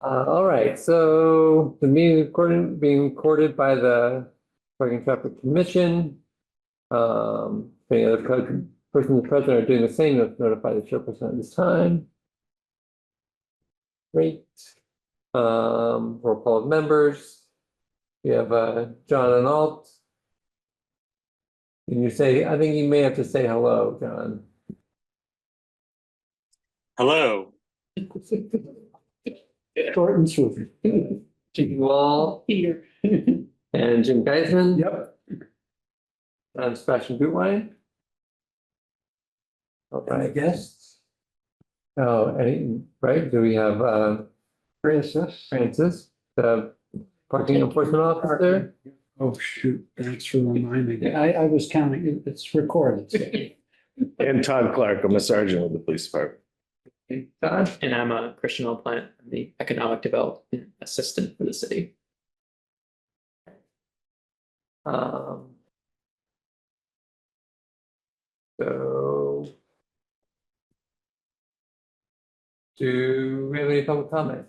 All right, so the meeting being recorded by the Parking Traffic Commission. If any other persons present are doing the same, let's notify the chairperson at this time. Great. Roll call of members. We have John and Alt. Can you say, I think you may have to say hello, John. Hello. Short and sweet. Jiggy Wall. Peter. And Jim Geisman. Yep. I'm Sebastian Bootwine. All And the right. guests, Oh, right, do we have Francis. the parking enforcement officer? Oh, shoot, thanks for reminding me. I was counting, it's recorded. so. And Todd Clark, I'm a sergeant with the police department. Todd? And I'm a Christian LaPlante, I'm the economic development assistant for the city. So. Do we have any public comment?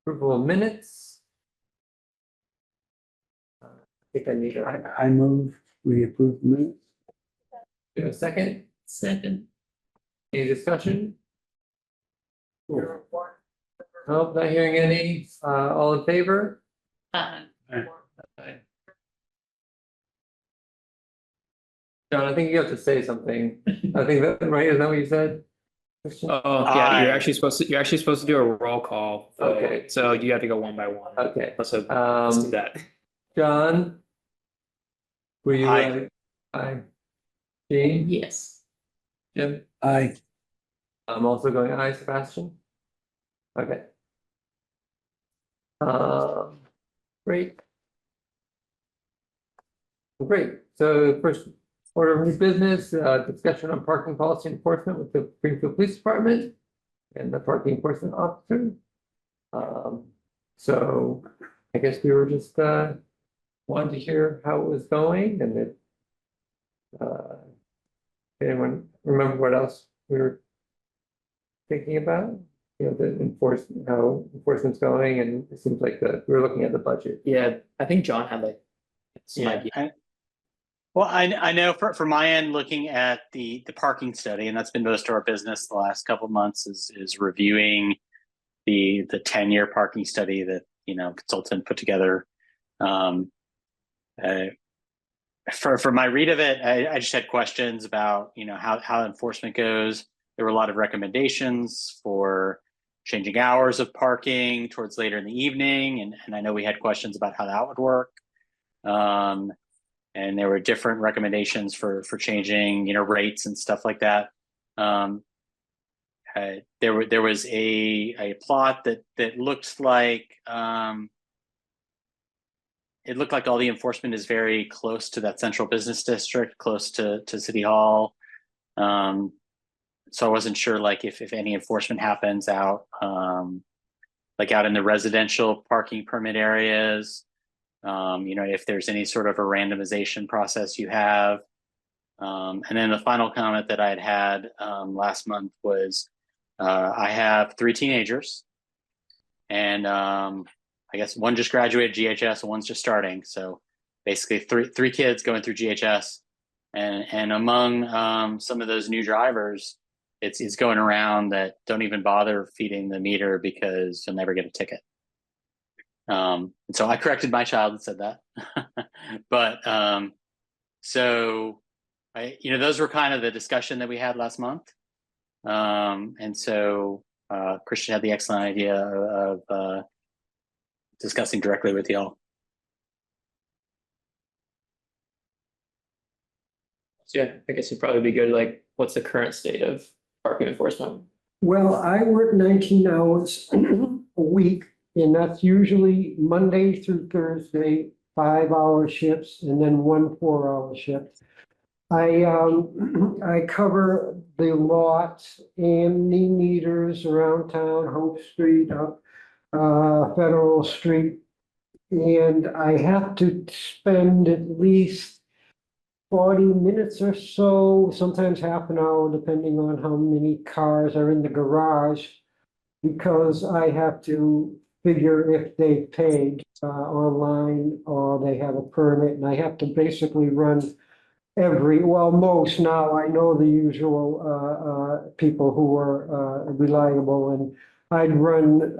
Approval of minutes. I think I need I move, we approve the minutes. do a second. Second. Any discussion? Nope, not hearing any. All in favor? John, I think you have to say something. I think that, right, is that what you said? Christian? Oh, yeah, you're actually supposed to do a roll call. Okay. So you have to go one by one. Okay, Let's do that. John? Were you? Aye. Aye. Jean? Yes. Jim? Aye. I'm also going aye, Sebastian. Okay. Great. Great, so first order of new business, discussion on parking policy enforcement with the Springfield Police Department and the parking enforcement officer. So I guess we were just wanted to hear how it was going and that anyone remember what else we were thinking about? You know, the how enforcement's going, and it seems like we were looking at the budget. Yeah, I think John had like some idea. Well, I know for my end, looking at the parking study, and that's been most of our business the last couple of months, is reviewing the 10-year parking study that consultant put together. For my read of it, I just had questions about how enforcement goes. There were a lot of recommendations for changing hours of parking towards later in the evening, and I know we had questions about how that would work. And there were different recommendations for changing rates and stuff like that. There was a plot that looked like it looked like all the enforcement is very close to that central business district, close to City Hall. So I wasn't sure like if any enforcement happens out like out in the residential parking permit areas. If there's any sort of a randomization process you have. And then the final comment that I had last month was I have 3 teenagers, and I guess one just graduated GHS and one's just starting. So basically three kids going through GHS, and among some of those new drivers, it's going around that don't even bother feeding the meter because you'll never get a ticket. And so I corrected my child and said that, but so those were kind of the discussion that we had last month. And so Christian had the excellent idea of discussing directly with y'all. So yeah, I guess it'd probably be good. Like, what's the current state of parking enforcement? Well, I work 19 hours a week, and that's usually Monday through Thursday, 5-hour shifts, and then 1 4-hour shift. I cover the lots and the meters around town, Hope Street, up Federal Street, and I have to spend at least 40 minutes or so, sometimes half an hour, depending on how many cars are in the garage. Because I have to figure if they paid online or they have a permit, and I have to basically run most now, I know the usual people who are reliable, and I'd run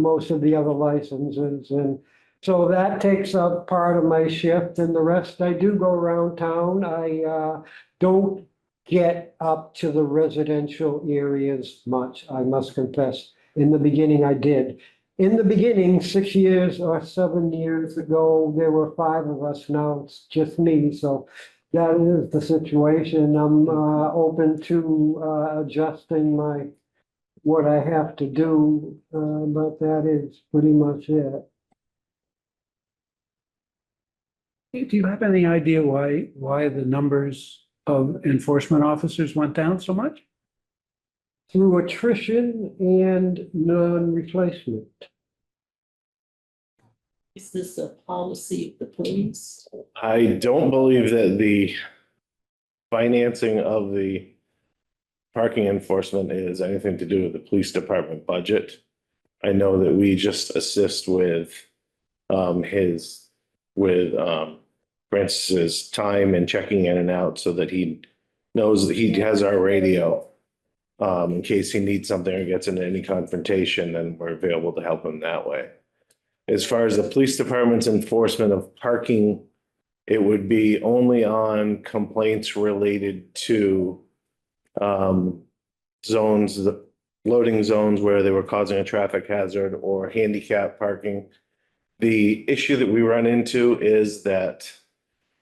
most of the other licenses, and so that takes up part of my shift, and the rest I do go around town. I don't get up to the residential areas much, I must confess. In the beginning, I did. In the beginning, 6 years or 7 years ago, there were 5 of us. Now it's just me. So that is the situation. I'm open to adjusting what I have to do, but that is pretty much it. Do you have any idea why the numbers of enforcement officers went down so much? Through attrition and non-replacement. Is this a policy of the police? I don't believe that the financing of the parking enforcement is anything to do with the police department budget. I know that we just assist with Francis's time and checking in and out so that he knows that he has our radio. In case he needs something or gets into any confrontation, then we're available to help him that way. As far as the police department's enforcement of parking, it would be only on complaints related to zones, the loading zones where they were causing a traffic hazard or handicap parking. The issue that we run into is that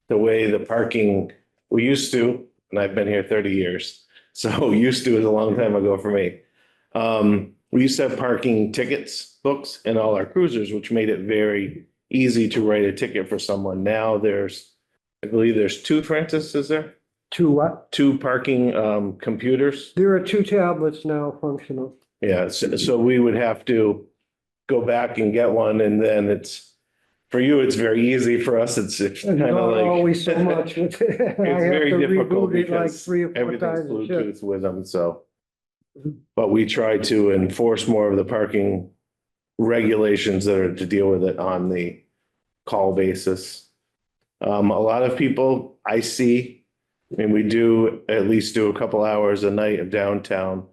the way the parking, we used to, and I've been here 30 years, so used to is a long time ago for me. We used to have parking tickets books in all our cruisers, which made it very easy to write a ticket for someone. Now I believe there's 2, Francis, is there? 2 what? 2 parking computers. There are 2 tablets now functional. Yeah, so we would have to go back and get one, and then for you, it's very easy. For us, it's kind of Not like. always so much. It's very difficult Like because 3 or 4 everything's times a shift. Bluetooth with them, so. But we try to enforce more of the parking regulations that are to deal with it on the call basis. A lot of people I see, and we do at least do a couple hours a night of downtown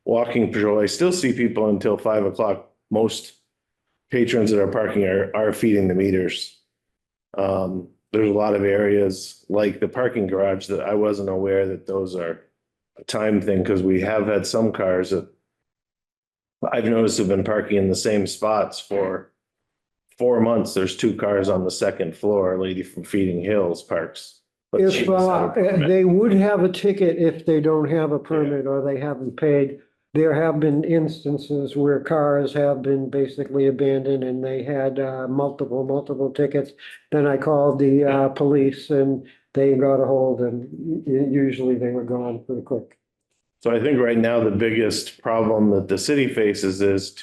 walking patrol. I still see people until 5 o'clock. Most patrons that are parking are feeding the meters. There's a lot of areas like the parking garage that I wasn't aware that those are a time thing, because we have had some cars that I've noticed have been parking in the same spots for 4 months. There's 2 cars on the second floor. A lady from Feeding Hills parks. But she If doesn't have a permit. they would have a ticket if they don't have a permit or they haven't paid. There have been instances where cars have been basically abandoned and they had multiple tickets. Then I called the police and they got a hold, and usually they were gone pretty quick. So I think right now the biggest problem that the city faces is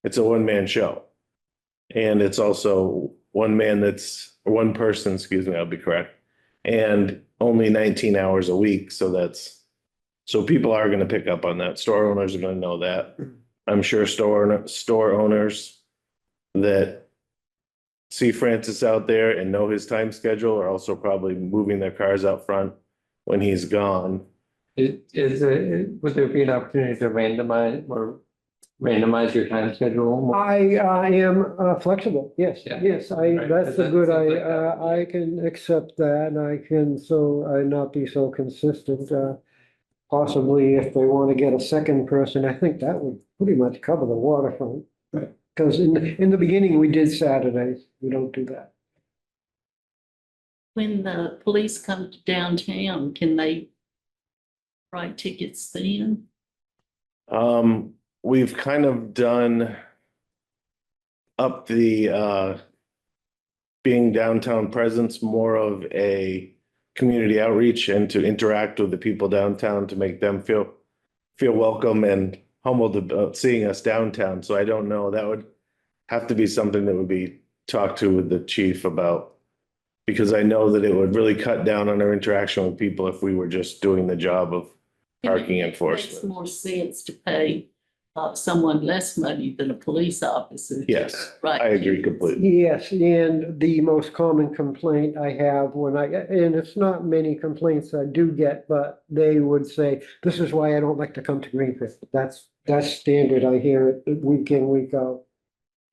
it's a one-man show. And it's also one person, excuse me, I'll be correct. And only 19 hours a week. So people are going to pick up on that. Store owners are going to know that. I'm sure store owners that see Francis out there and know his time schedule are also probably moving their cars out front when he's gone. Would there be an opportunity to randomize your time schedule more? I am flexible, yes, Yeah. yes, Right. that's a That good, seems like I can accept that, and I can, I not be so consistent. Possibly if they want to get a second person, I think that would pretty much cover the waterfront. Right. Because in the beginning, we did Saturdays, we don't do that. When the police come to downtown, can they write tickets then? We've kind of done up the being downtown presence more of a community outreach and to interact with the people downtown to make them feel welcome and humbled about seeing us downtown. So I don't know, that would have to be something that would be talked to with the chief about Because I know that it would really cut down on our interaction with people if we were just doing the job of parking It makes enforcement. more sense to pay someone less money than a police officer. Yes, Right. I agree completely. Yes, and the most common complaint I have and it's not many complaints I do get, but they would say, this is why I don't like to come to Greenfield. That's standard. I hear it week in, week out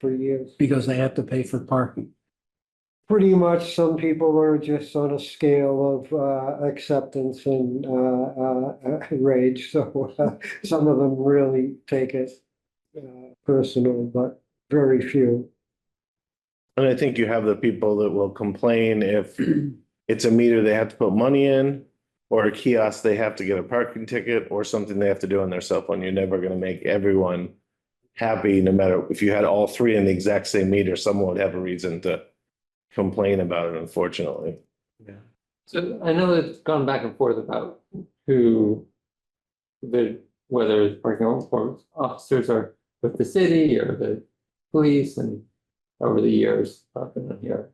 for years. Because they have to pay for parking. Pretty much, some people are just on a scale of acceptance and rage, so some of them really take it personal, but very few. And I think you have the people that will complain if it's a meter they have to put money in, or a kiosk they have to get a parking ticket, or something they have to do on their cell phone. You're never gonna make everyone happy, no matter if you had all three in the exact same meter, someone would have a reason to complain about it, unfortunately. So I know it's gone back and forth about whether it's parking officers are with the city or the police, and over the years, up in here.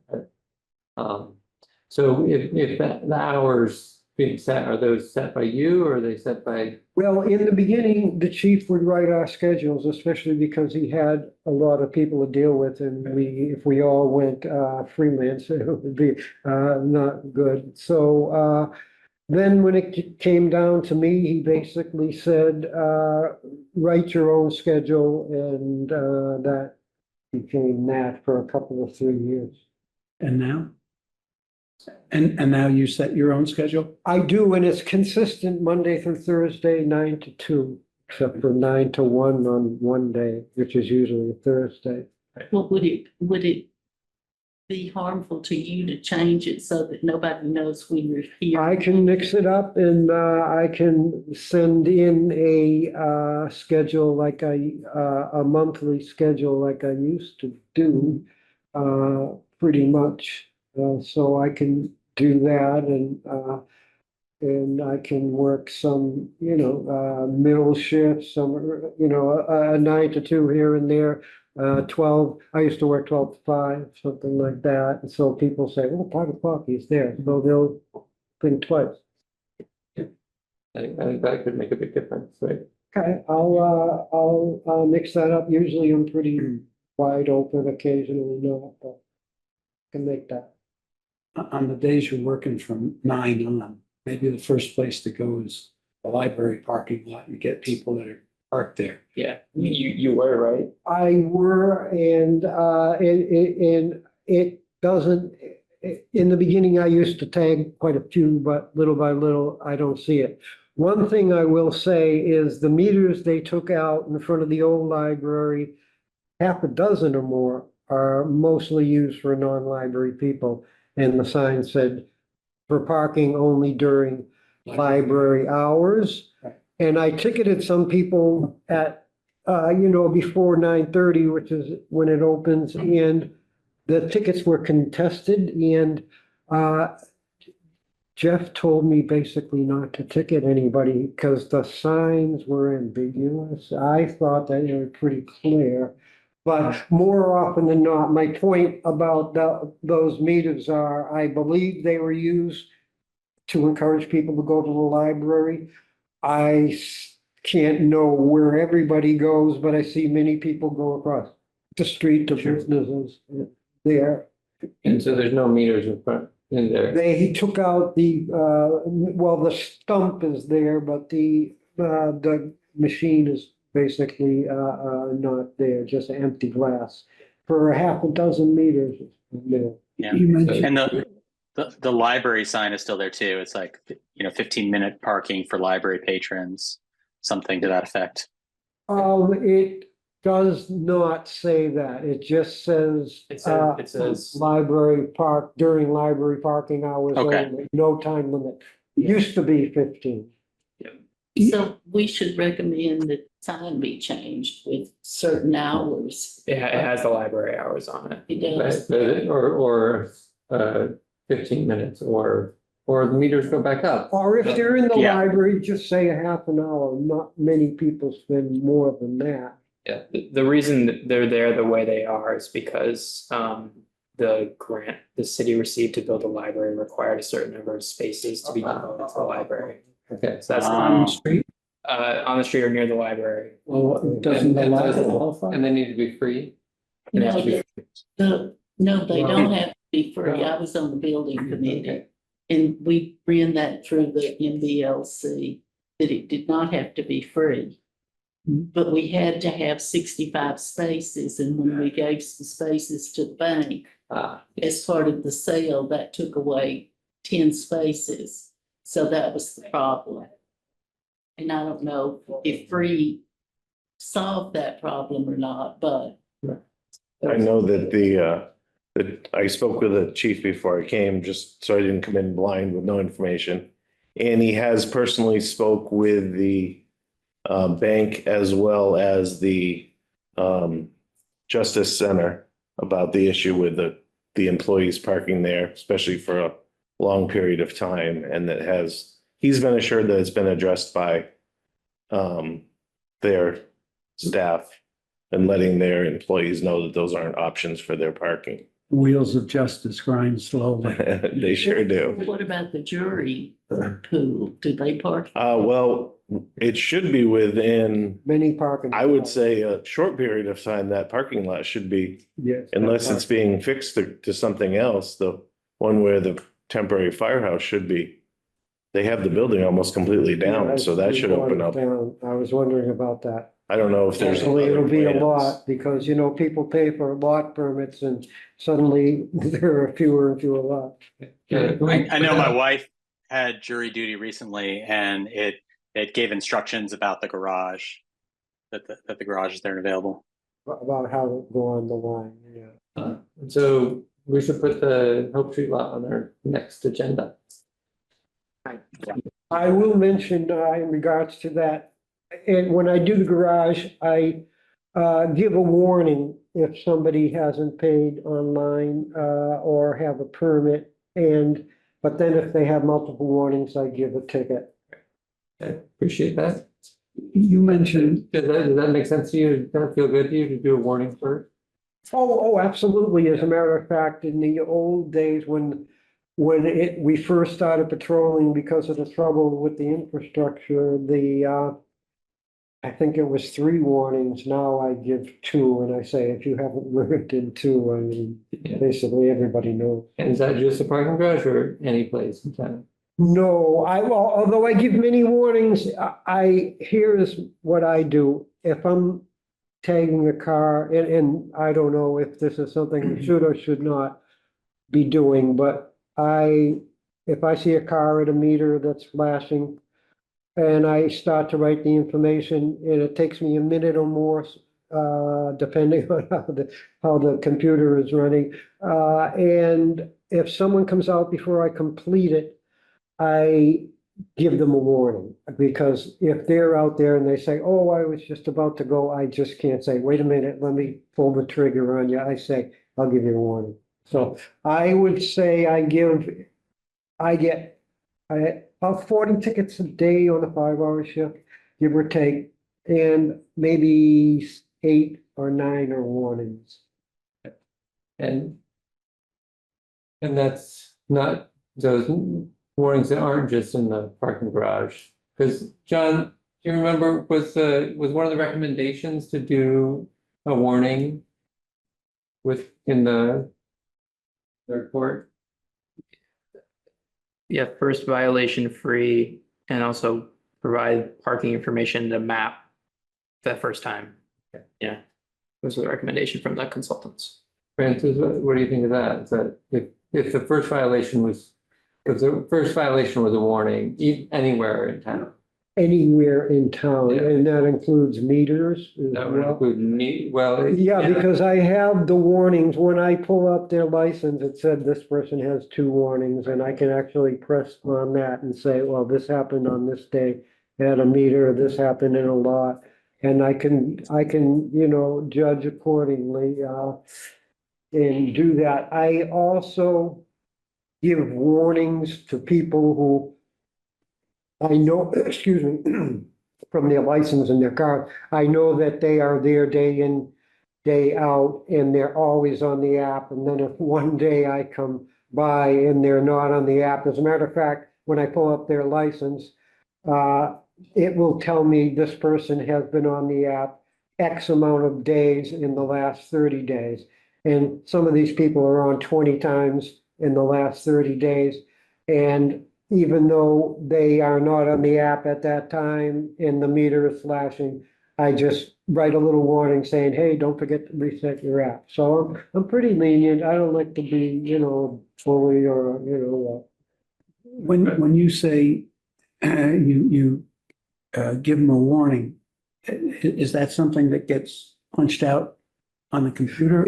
So if the hours being set, are those set by you or are they set by? Well, in the beginning, the chief would write our schedules, especially because he had a lot of people to deal with, and if we all went freelance, it would be not good. So then when it came down to me, he basically said, write your own schedule, and that became that for a couple of 3 years. And now? And now you set your own schedule? I do, and it's consistent Monday through Thursday, 9 to 2, except for 9 to 1 on one day, which is usually a Thursday. Well, would it be harmful to you to change it so that nobody knows when you're here? I can mix it up, and I can send in a schedule like a monthly schedule like I used to do, pretty much. So I can do that, and I can work some, middle shifts, some, a 9 to 2 here and there. 12, I used to work 12 to 5, something like that. And so people say, well, 5 o'clock, he's there. So they'll think twice. I think that could make a big difference, right? Okay, I'll mix that up. Usually I'm pretty wide open, occasionally not, but I can make that. On the days you're working from 9 on, maybe the first place to go is the library parking lot and get people that are parked there. Yeah, you were, right? I were, and it doesn't, in the beginning, I used to tag quite a few, but little by little, I don't see it. One thing I will say is the meters they took out in front of the old library, half a dozen or more, are mostly used for non-library people. And the sign said, for parking only during library hours. Right. And I ticketed some people at, before 9:30, which is when it opens, and the tickets were contested, and Jeff told me basically not to ticket anybody because the signs were ambiguous. I thought that they were pretty clear. But more often than not, my point about those meters are, I believe they were used to encourage people to go to the library. I can't know where everybody goes, but I see many people go across the street to businesses there. And so there's no meters in there. They took out the stump is there, but the machine is basically not there, just empty glass for half a dozen meters. Yeah. You mentioned, And the library sign is still there too. It's like, 15-minute parking for library patrons, something to that effect. It does not say that. It just says It says library park during library parking hours Okay. only, no time limit. Used to be 15. So we should recommend that sign be changed with certain hours. it has the library hours on it. It Right, does. or 15 minutes, or the meters go back up. Or if they're in the Yeah. library, just say a half an hour. Not many people spend more than that. Yeah, the reason that they're there the way they are is because the grant the city received to build a library required a certain number of spaces to be devoted to the library. Okay, So that's On the Oh. street, on the street or near the library. well, doesn't the And library those- qualify? and they need to be free? No, no, they Well- don't have to be free. I was on the building committee. And we ran that through the MBLC, that it did not have to be free. But we had to have 65 spaces, and when we gave some spaces to the bank, as part of the sale, that took away 10 spaces. So that was the problem. And I don't know if free solved that problem or not, but I know that I spoke with the chief before I came, just so I didn't come in blind with no information. And he has personally spoke with the bank as well as the Justice Center about the issue with the employees parking there, especially for a long period of time. And he's been assured that it's been addressed by their staff and letting their employees know that those aren't options for their parking. Wheels of justice grind slowly. They sure do. what about the jury pool? Do they park? Well, it should be within, Many parking. I would say, a short period of time, that parking lot should be, Yes. unless it's being fixed to something else, the one where the temporary firehouse should be. They have the building almost completely down, so that should open up. I was wondering about that. I don't know if there's. Actually, it'll other be a plans. lot, because, you know, people pay for lot permits and suddenly there are fewer and fewer lots. I know my wife had jury duty recently, and it gave instructions about the garage, that the garage is there and available. About how to go on the line, yeah. So we should put the Hope Street lot on our next agenda. I will mention, in regards to that, and when I do the garage, I give a warning if somebody hasn't paid online, or have a permit, but then if they have multiple warnings, I give a ticket. Okay, appreciate that. You mentioned, Does that make sense to you? Does that feel good to you to do a warning first? Oh, absolutely. As a matter of fact, in the old days when we first started patrolling because of the trouble with the infrastructure, I think it was 3 warnings. Now I give 2, and I say, if you haven't lived in 2, I mean, Yeah. basically everybody knows. And is that just a parking garage or any place in town? No, although I give many warnings, here's what I do. If I'm tagging a car, and I don't know if this is something we should or should not be doing, but if I see a car at a meter that's flashing and I start to write the information, and it takes me a minute or more, depending on how the computer is running. And if someone comes out before I complete it, I give them a warning, because if they're out there and they say, oh, I was just about to go, I just can't say, wait a minute, let me pull the trigger on you. I say, I'll give you a warning. So I would say I get about 40 tickets a day on a 5-hour shift, give or take, and maybe 8 or 9 are warnings. And that's not those warnings that aren't just in the parking garage. Because John, do you remember, was one of the recommendations to do a warning in the report? Yeah, first violation free, and also provide parking information to map that first time. Yeah, was the recommendation from the consultants. Francis, what do you think of that? Is that if the first violation was a warning, anywhere in town? Anywhere in town, Yeah. and that includes meters as That would well. include me, well. Yeah, because I have the warnings, when I pull up their license, it said this person has 2 warnings, and I can actually press on that and say, well, this happened on this day at a meter, this happened in a lot. And I can, judge accordingly, and do that. I also give warnings to people who I know, excuse me, from their license in their car, I know that they are there day in day out and they're always on the app. And then if one day I come by and they're not on the app, as a matter of fact, when I pull up their license, it will tell me this person has been on the app X amount of days in the last 30 days. And some of these people are on 20 times in the last 30 days. And even though they are not on the app at that time and the meter is flashing, I just write a little warning saying, hey, don't forget to reset your app. So I'm pretty lenient. I don't like to be, fully or, When you say you give them a warning, is that something that gets punched out on the computer?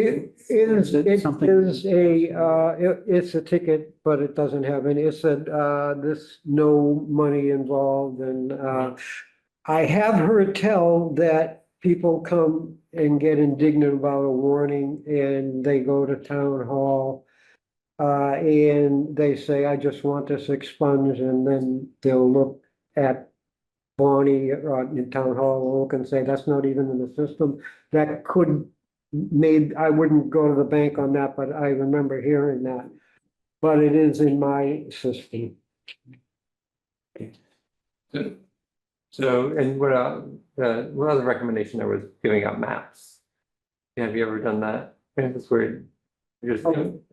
It's a ticket, but it doesn't have any, it said, there's no money involved and, I have heard tell that people come and get indignant about a warning and they go to town hall. And they say, I just want this expunged, and then they'll look at Bonnie in town hall, look and say, that's not even in the system. That could I wouldn't go to the bank on that, but I remember hearing that. But it is in my system. So, and what other recommendation there was giving out maps? Have you ever done that? It's weird. Just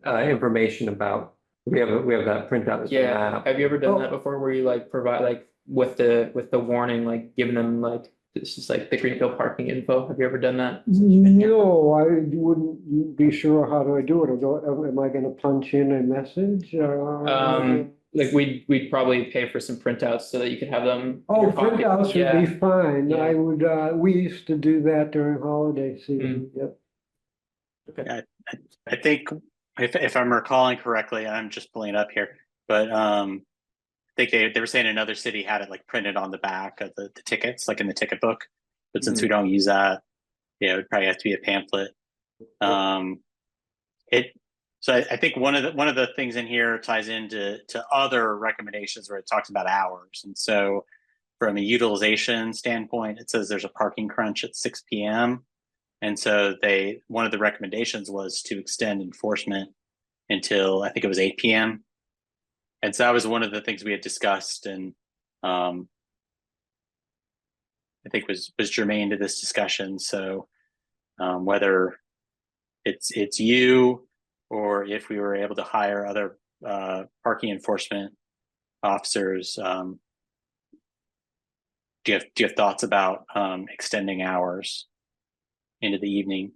information about, we have that printout. as a Yeah, map. have you ever done that before where you like provide like with the warning, like giving them like, this is like the Greenfield parking info? Have you ever done that? No, I wouldn't be sure how do I do it. Am I gonna punch in a message? Like we'd probably pay for some printouts so that you could have them. in Oh, your pocket. printouts would Yeah. be fine. Yeah. I would, we used to do that during holiday season. Yep. I think if I'm recalling correctly, I'm just pulling it up here, but I think they were saying another city had it like printed on the back of the tickets, like in the ticket book. But since we don't use that, it would probably have to be a pamphlet. So I think one of the things in here ties into other recommendations where it talks about hours. And so from a utilization standpoint, it says there's a parking crunch at 6 p.m. And so one of the recommendations was to extend enforcement until I think it was 8 p.m. And so that was one of the things we had discussed and I think was germane to this discussion. So whether it's you or if we were able to hire other parking enforcement officers, do you have thoughts about extending hours into the evening?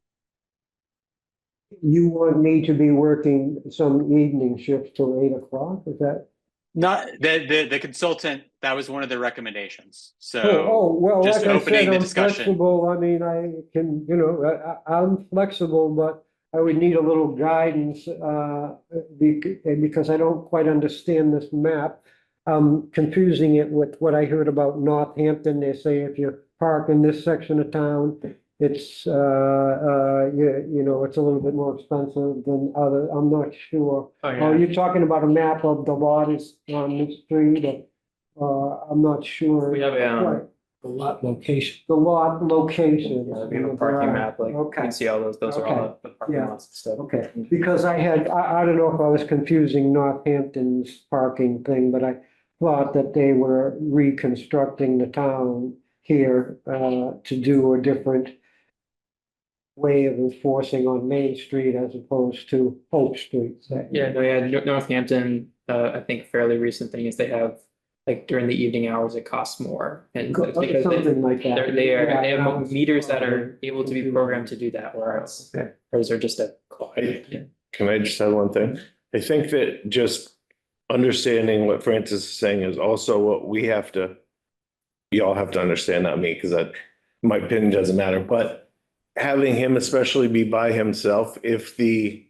You want me to be working some evening shifts till 8 o'clock? Is that? Not the consultant, that was one of the recommendations. So Well, just like I opening said, the I'm discussion. flexible. I mean, I can, I'm flexible, but I would need a little guidance, because I don't quite understand this map. I'm confusing it with what I heard about Northampton. They say if you park in this section of town, it's, it's a little bit more expensive than other, I'm not sure. Oh, Oh, you're talking about a map of the lots on the street, I'm not sure. We have Right. The lot location. The lot location. We have a parking map, like you Okay. can see all those are all the parking Yeah. lots and stuff. Okay, because I don't know if I was confusing Northampton's parking thing, but I thought that they were reconstructing the town here to do a different way of enforcing on Main Street as opposed to Oak Street. Yeah, no, yeah, Northampton, I think fairly recent thing is they have, like during the evening hours, it costs more. And it's because Something like that. they Yeah, have meters that are able to be programmed to do that, whereas Okay. ours are just a clock. Yeah. Can I just add one thing? I think that just understanding what Francis is saying is also what y'all have to understand, not me, because my opinion doesn't matter, but having him especially be by himself, if the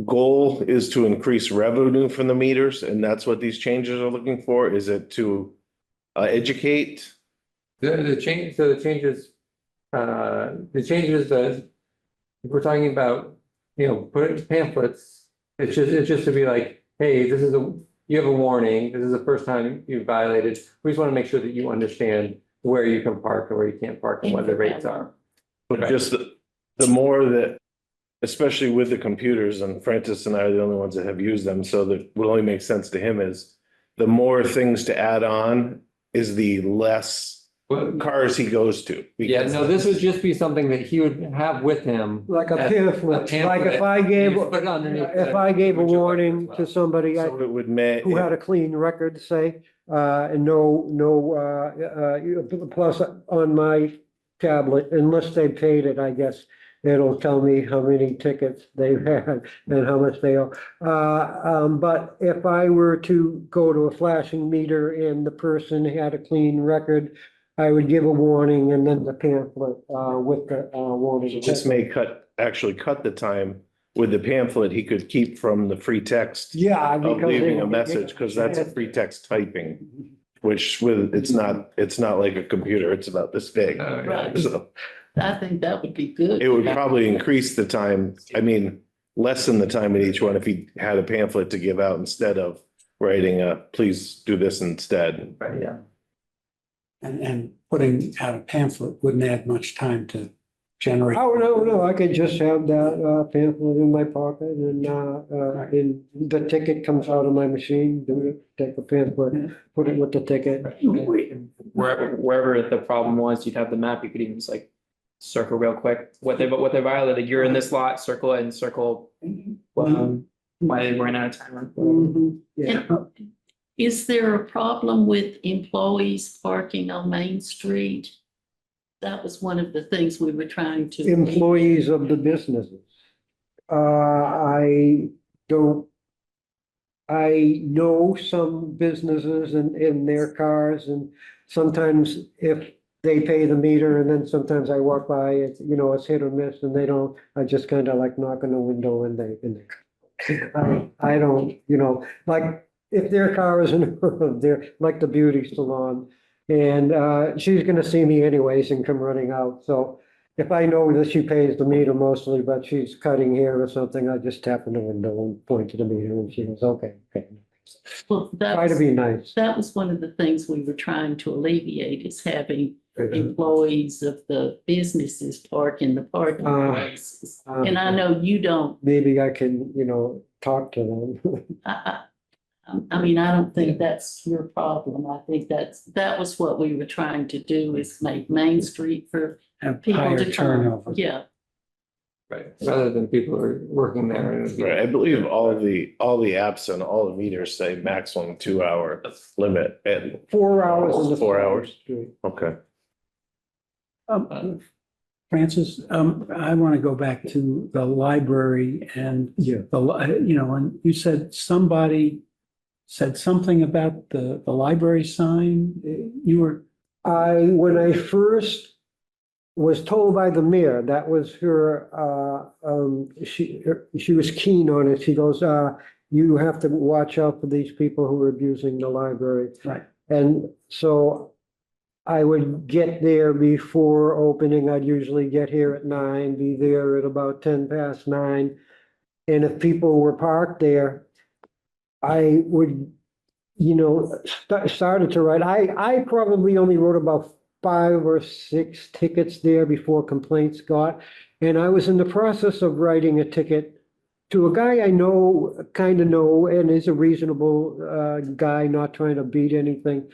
goal is to increase revenue from the meters, and that's what these changes are looking for, is it to educate? The changes that if we're talking about, putting pamphlets, it's just to be like, hey, you have a warning, this is the first time you violated. We just want to make sure that you understand where you can park and where you can't park and what the rates are. But just the more that, especially with the computers, and Francis and I are the only ones that have used them, so that what only makes sense to him is the more things to add on is the less cars he goes to. Yeah, no, this would just be something that he would have with him. Like a as pamphlet, like if I gave, You put it underneath if the- I gave a would you like warning as well? to somebody So it would make. who had a clean record, say, and plus on my tablet, unless they paid it, I guess, it'll tell me how many tickets they've had and how much they owe. But if I were to go to a flashing meter and the person had a clean record, I would give a warning and then the pamphlet, with the, warning. This may actually cut the time with the pamphlet he could keep from the free text Yeah. of because leaving it- a message, because that's a free text typing, which it's not like a computer, it's about this big. Oh, yeah. Right. So I think that would be good. it would probably increase the time, I mean, lessen the time in each one if he had a pamphlet to give out instead of writing please do this instead. Right, yeah. And putting out a pamphlet wouldn't add much time to generate. Oh, no, I could just have that pamphlet in my pocket and the ticket comes out of my machine, do it, take the pamphlet, put it with the ticket. Wherever the problem was, you'd have the map, you could even just like circle real quick, what they violated, you're in this lot, circle it and circle. Why they ran out of time. Mhm, yeah. And is there a problem with employees parking on Main Street? That was one of the things we were trying to. Employees of the businesses. I don't. I know some businesses in their cars and sometimes if they pay the meter and then sometimes I walk by, it's, it's hit or miss and they don't, I just kind of like knock on the window and I don't, like if their car is in, they're like the beauty salon. And she's gonna see me anyways and come running out, so if I know that she pays the meter mostly, but she's cutting hair or something, I just tap in the window and point to the meter and she goes, okay. Well, Try to be nice. that was one of the things we were trying to alleviate is having employees of the businesses park in the parking places. And I know you don't, Maybe I can, talk to them. I mean, I don't think that's your problem. I think that was what we were trying to do is make Main Street for Have people higher to come. turnover. Yeah, Right, rather than people who are working there. and it'd be- Right, I believe all the apps and all the meters say maximum 2 hour limit, and 4 hours in the. 4 hours. Street. okay. Francis, I want to go back to the library and and you said somebody said something about the library sign. You were, When I first was told by the mayor, that was her, she was keen on it. She goes, you have to watch out for these people who are abusing the library. right, And so I would get there before opening. I'd usually get here at 9, be there at about 9:10. And if people were parked there, I would, started to write. I probably only wrote about 5 or 6 tickets there before complaints got. And I was in the process of writing a ticket to a guy I kind of know, and is a reasonable guy, not trying to beat anything.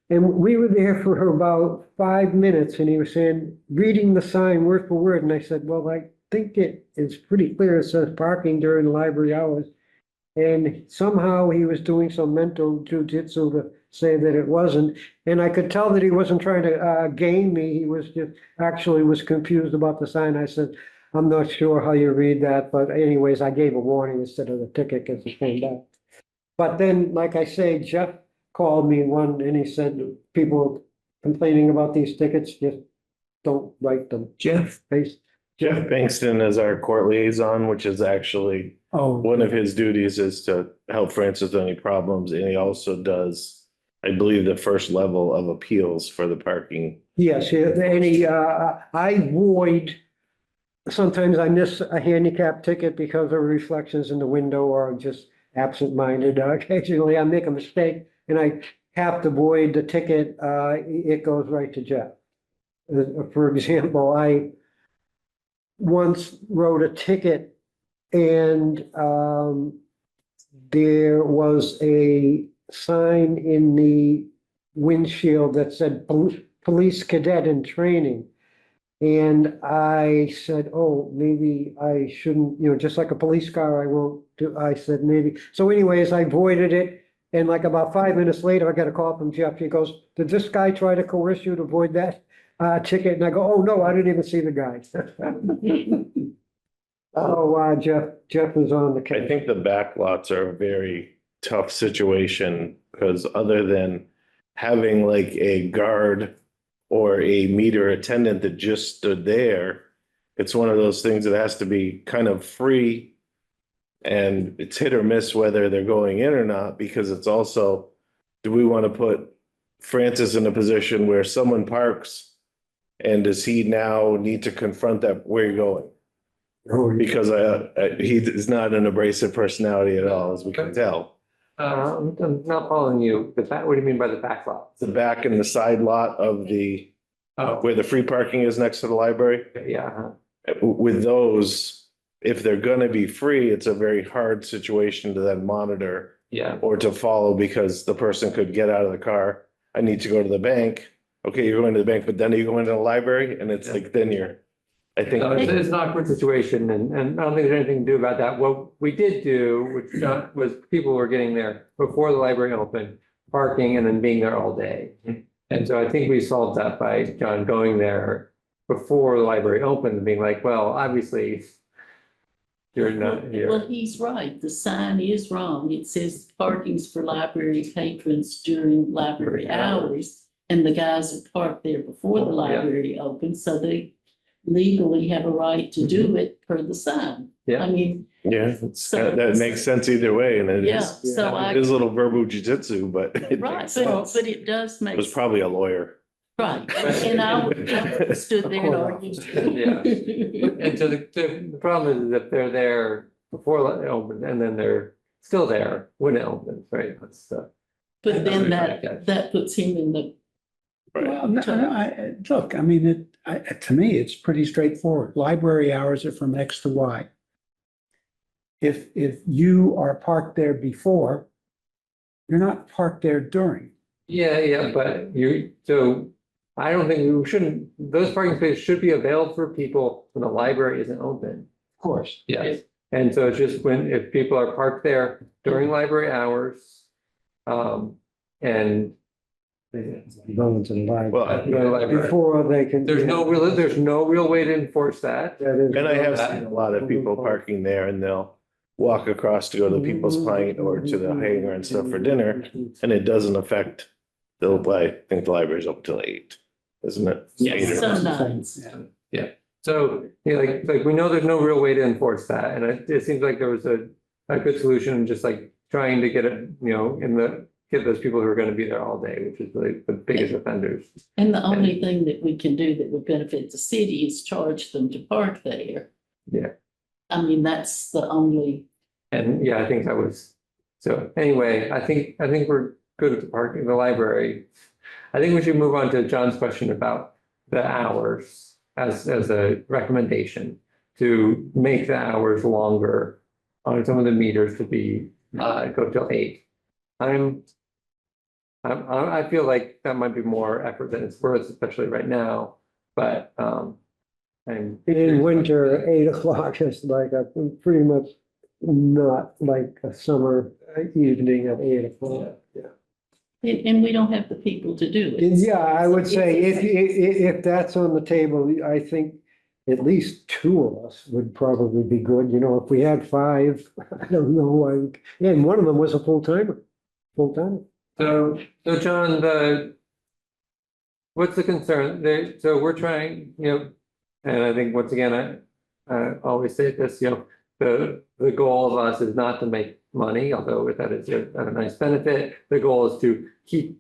And we were there for about 5 minutes and he was saying, reading the sign word for word. And I said, well, I think it is pretty clear. It says parking during library hours. And somehow he was doing some mental jujitsu to say that it wasn't. And I could tell that he wasn't trying to game me. He was just actually was confused about the sign. I said, I'm not sure how you read that, but anyways, I gave a warning instead of the ticket because it came back. But then, like I say, Jeff called me and he said, people complaining about these tickets, just don't write them. Jeff, Jeff Bankston is our court liaison, which is actually one of his duties is to help Francis with any problems. And he also does, I believe, the first level of appeals for the parking. Yes, I void, sometimes I miss a handicap ticket because of reflections in the window or just absent-minded. Occasionally I make a mistake and I have to void the ticket, it goes right to Jeff. For example, once wrote a ticket and, there was a sign in the windshield that said police cadet in training. And I said, oh, maybe I shouldn't, just like a police car, I won't do, I said maybe. So anyways, I voided it. And like about 5 minutes later, I got a call from Jeff. He goes, did this guy try to coerce you to void that ticket? And I go, oh, no, I didn't even see the guy. Oh, Jeff was on the I case. think the back lots are a very tough situation because other than having like a guard or a meter attendant that just stood there, it's one of those things that has to be kind of free. And it's hit or miss whether they're going in or not, because it's also, do we want to put Francis in a position where someone parks and does he now need to confront that, where you're going? Because he is not an abrasive personality at all, as we can tell. I'm not following you. The back, what do you mean by the back lot? The back and the side lot of the, Oh, where the free parking is next to the library. yeah. With those, if they're gonna be free, it's a very hard situation to then monitor Yeah. or to follow, because the person could get out of the car. I need to go to the bank. Okay, you're going to the bank, but then are you going to the library? And it's like, then you're, I think. No, it's an awkward situation and I don't think there's anything to do about that. What we did do, which was people were getting there before the library opened, parking and then being there all day. And so I think we solved that by John going there before the library opened and being like, well, obviously you're not Well, here. he's right. The sign is wrong. It says parking's for library patrons during library hours. And the guys are parked there before the library opens, so they legally have a right to do it per the sign. Yeah. I mean, Yeah, that makes sense either way, and it yeah, is, so it is a little verbal jujitsu, but it right, makes sense. but it does It make. was probably a lawyer. Right, and I would have stood there and argued. And so the problem is if they're there before it opens and then they're still there when it opens, right? That's But then that puts him in the, Well, no, look, I mean, to me, it's pretty straightforward. Library hours are from X to Y. If you are parked there before, you're not parked there during. Yeah, but so I don't think we shouldn't, those parking spaces should be available for people when the library isn't open. Of course. Yes. And so it's just if people are parked there during library hours, and Going to the library. Well, Before they can. there's no real way to enforce that. That is. and I have seen a lot of people parking there and they'll walk across to go to People's Pint or to the hangar and stuff for dinner, and it doesn't affect I think the library's open till 8, isn't it? Yes. 8 or- some nights. So, like we know there's no real way to enforce that, and it seems like there was a good solution, just like trying to get it, get those people who are gonna be there all day, which is really the biggest offenders. And the only thing that we can do that would benefit the city is charge them to park there. Yeah. I mean, that's the only, And yeah, I think that was, so anyway, I think we're good with the parking, the library. I think we should move on to John's question about the hours as a recommendation to make the hours longer on some of the meters to be, go till 8. I feel like that might be more effort than it's worth, especially right now, but, I'm. In winter, 8 o'clock is like pretty much not like a summer evening at 8 o'clock. and we don't have the people to do it. Yeah, I would say if that's on the table, I think at least 2 of us would probably be good. If we had 5, I don't know. And one of them was a full-timer. So John, what's the concern there? So we're trying, and I think once again, I always say this, the goal of us is not to make money, although that is a nice benefit. The goal is to keep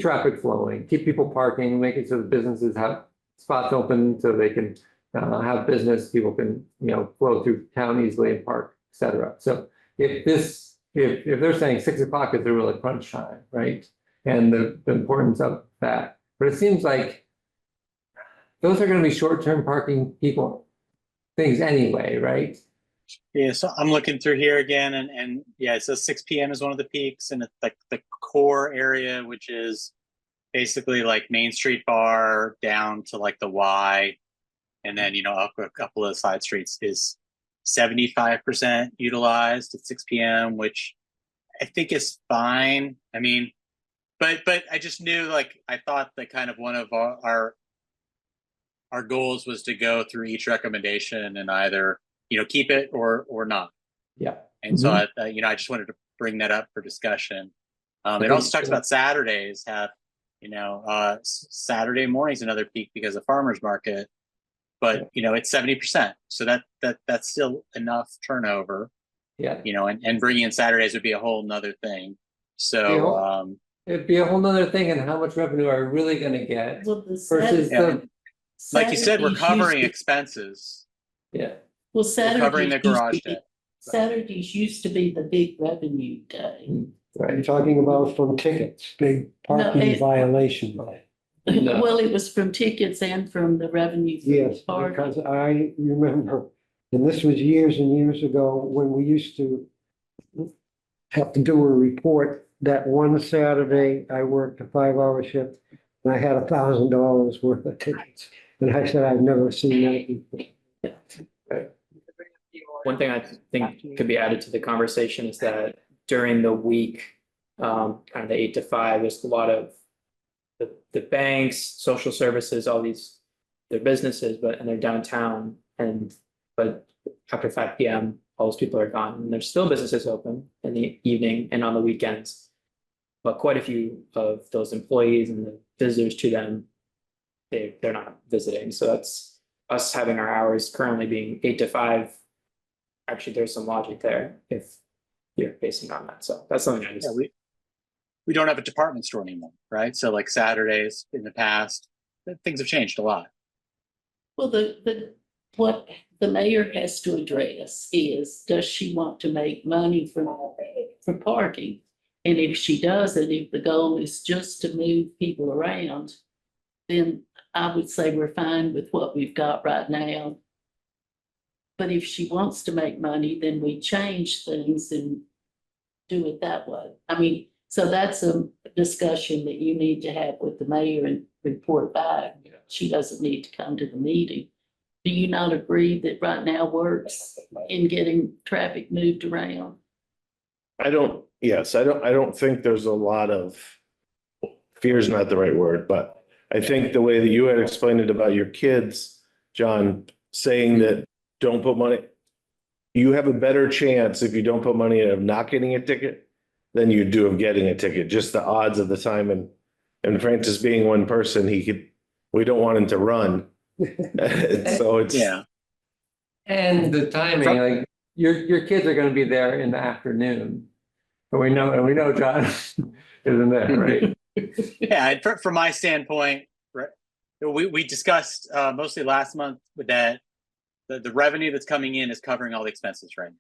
traffic flowing, keep people parking, make it so the businesses have spots open so they can have business, people can, flow through town easily and park, et cetera. So if they're saying 6 o'clock is the really crunch time, right? And the importance of that, but it seems like those are gonna be short-term parking people. things anyway, right? Yeah, so I'm looking through here again, and yeah, it says 6 p.m. is one of the peaks, and it's like the core area, which is basically like Main Street Bar down to like the Y, and then up a couple of side streets is 75% utilized at 6 p.m., which I think is fine. I mean, but I just knew, like, I thought that kind of one of our goals was to go through each recommendation and either keep it or not. Yeah. And so I just wanted to bring that up for discussion. It also talks about Saturdays have Saturday morning's another peak because of farmers market, but it's 70%, so that's still enough turnover. Yeah. And bringing in Saturdays would be a whole nother thing. So it'd be a whole nother thing, and how much revenue are we really gonna get Well, the versus the, like you said, we're Saturdays covering used to- expenses. yeah. Well, We're covering the Saturdays used garage to be- debt. Saturdays used to be the big revenue day. Are you talking about from tickets? Big No, parking it- violation. No. Well, it was from tickets and from the revenue. from Yes, the party. because I remember, and this was years and years ago, when we used to have to do a report, that one Saturday I worked a 5-hour shift and I had $1,000 worth of tickets. And I said, I've never seen that before. One thing I think could be added to the conversation is that during the week, kind of the 8 to 5, there's a lot of the banks, social services, all these, they're businesses, and they're downtown, but after 5 p.m., all those people are gone, and there's still businesses open in the evening and on the weekends. But quite a few of those employees and the visitors to them, they're not visiting. So that's us having our hours currently being 8 to 5. Actually, there's some logic there if you're basing on that. So that's something I just. Yeah, we don't have a department store anymore, right? So like Saturdays in the past, things have changed a lot. Well, what the mayor has to address is, does she want to make money from parking? And if she doesn't, if the goal is just to move people around, then I would say we're fine with what we've got right now. But if she wants to make money, then we change things and do it that way. I mean, so that's a discussion that you need to have with the mayor and report back. She doesn't need to come to the meeting. Do you not agree that right now works in getting traffic moved around? I don't think there's a lot of, fear is not the right word, but I think the way that you had explained it about your kids, John, saying that don't put money, you have a better chance if you don't put money in of not getting a ticket than you do of getting a ticket, just the odds of the time. And Francis being one person, we don't want him to run. So it's. Yeah. And the timing, like your kids are gonna be there in the afternoon. But we know John isn't there, right? Yeah, and from my standpoint, right, we discussed mostly last month with that the revenue that's coming in is covering all the expenses, right?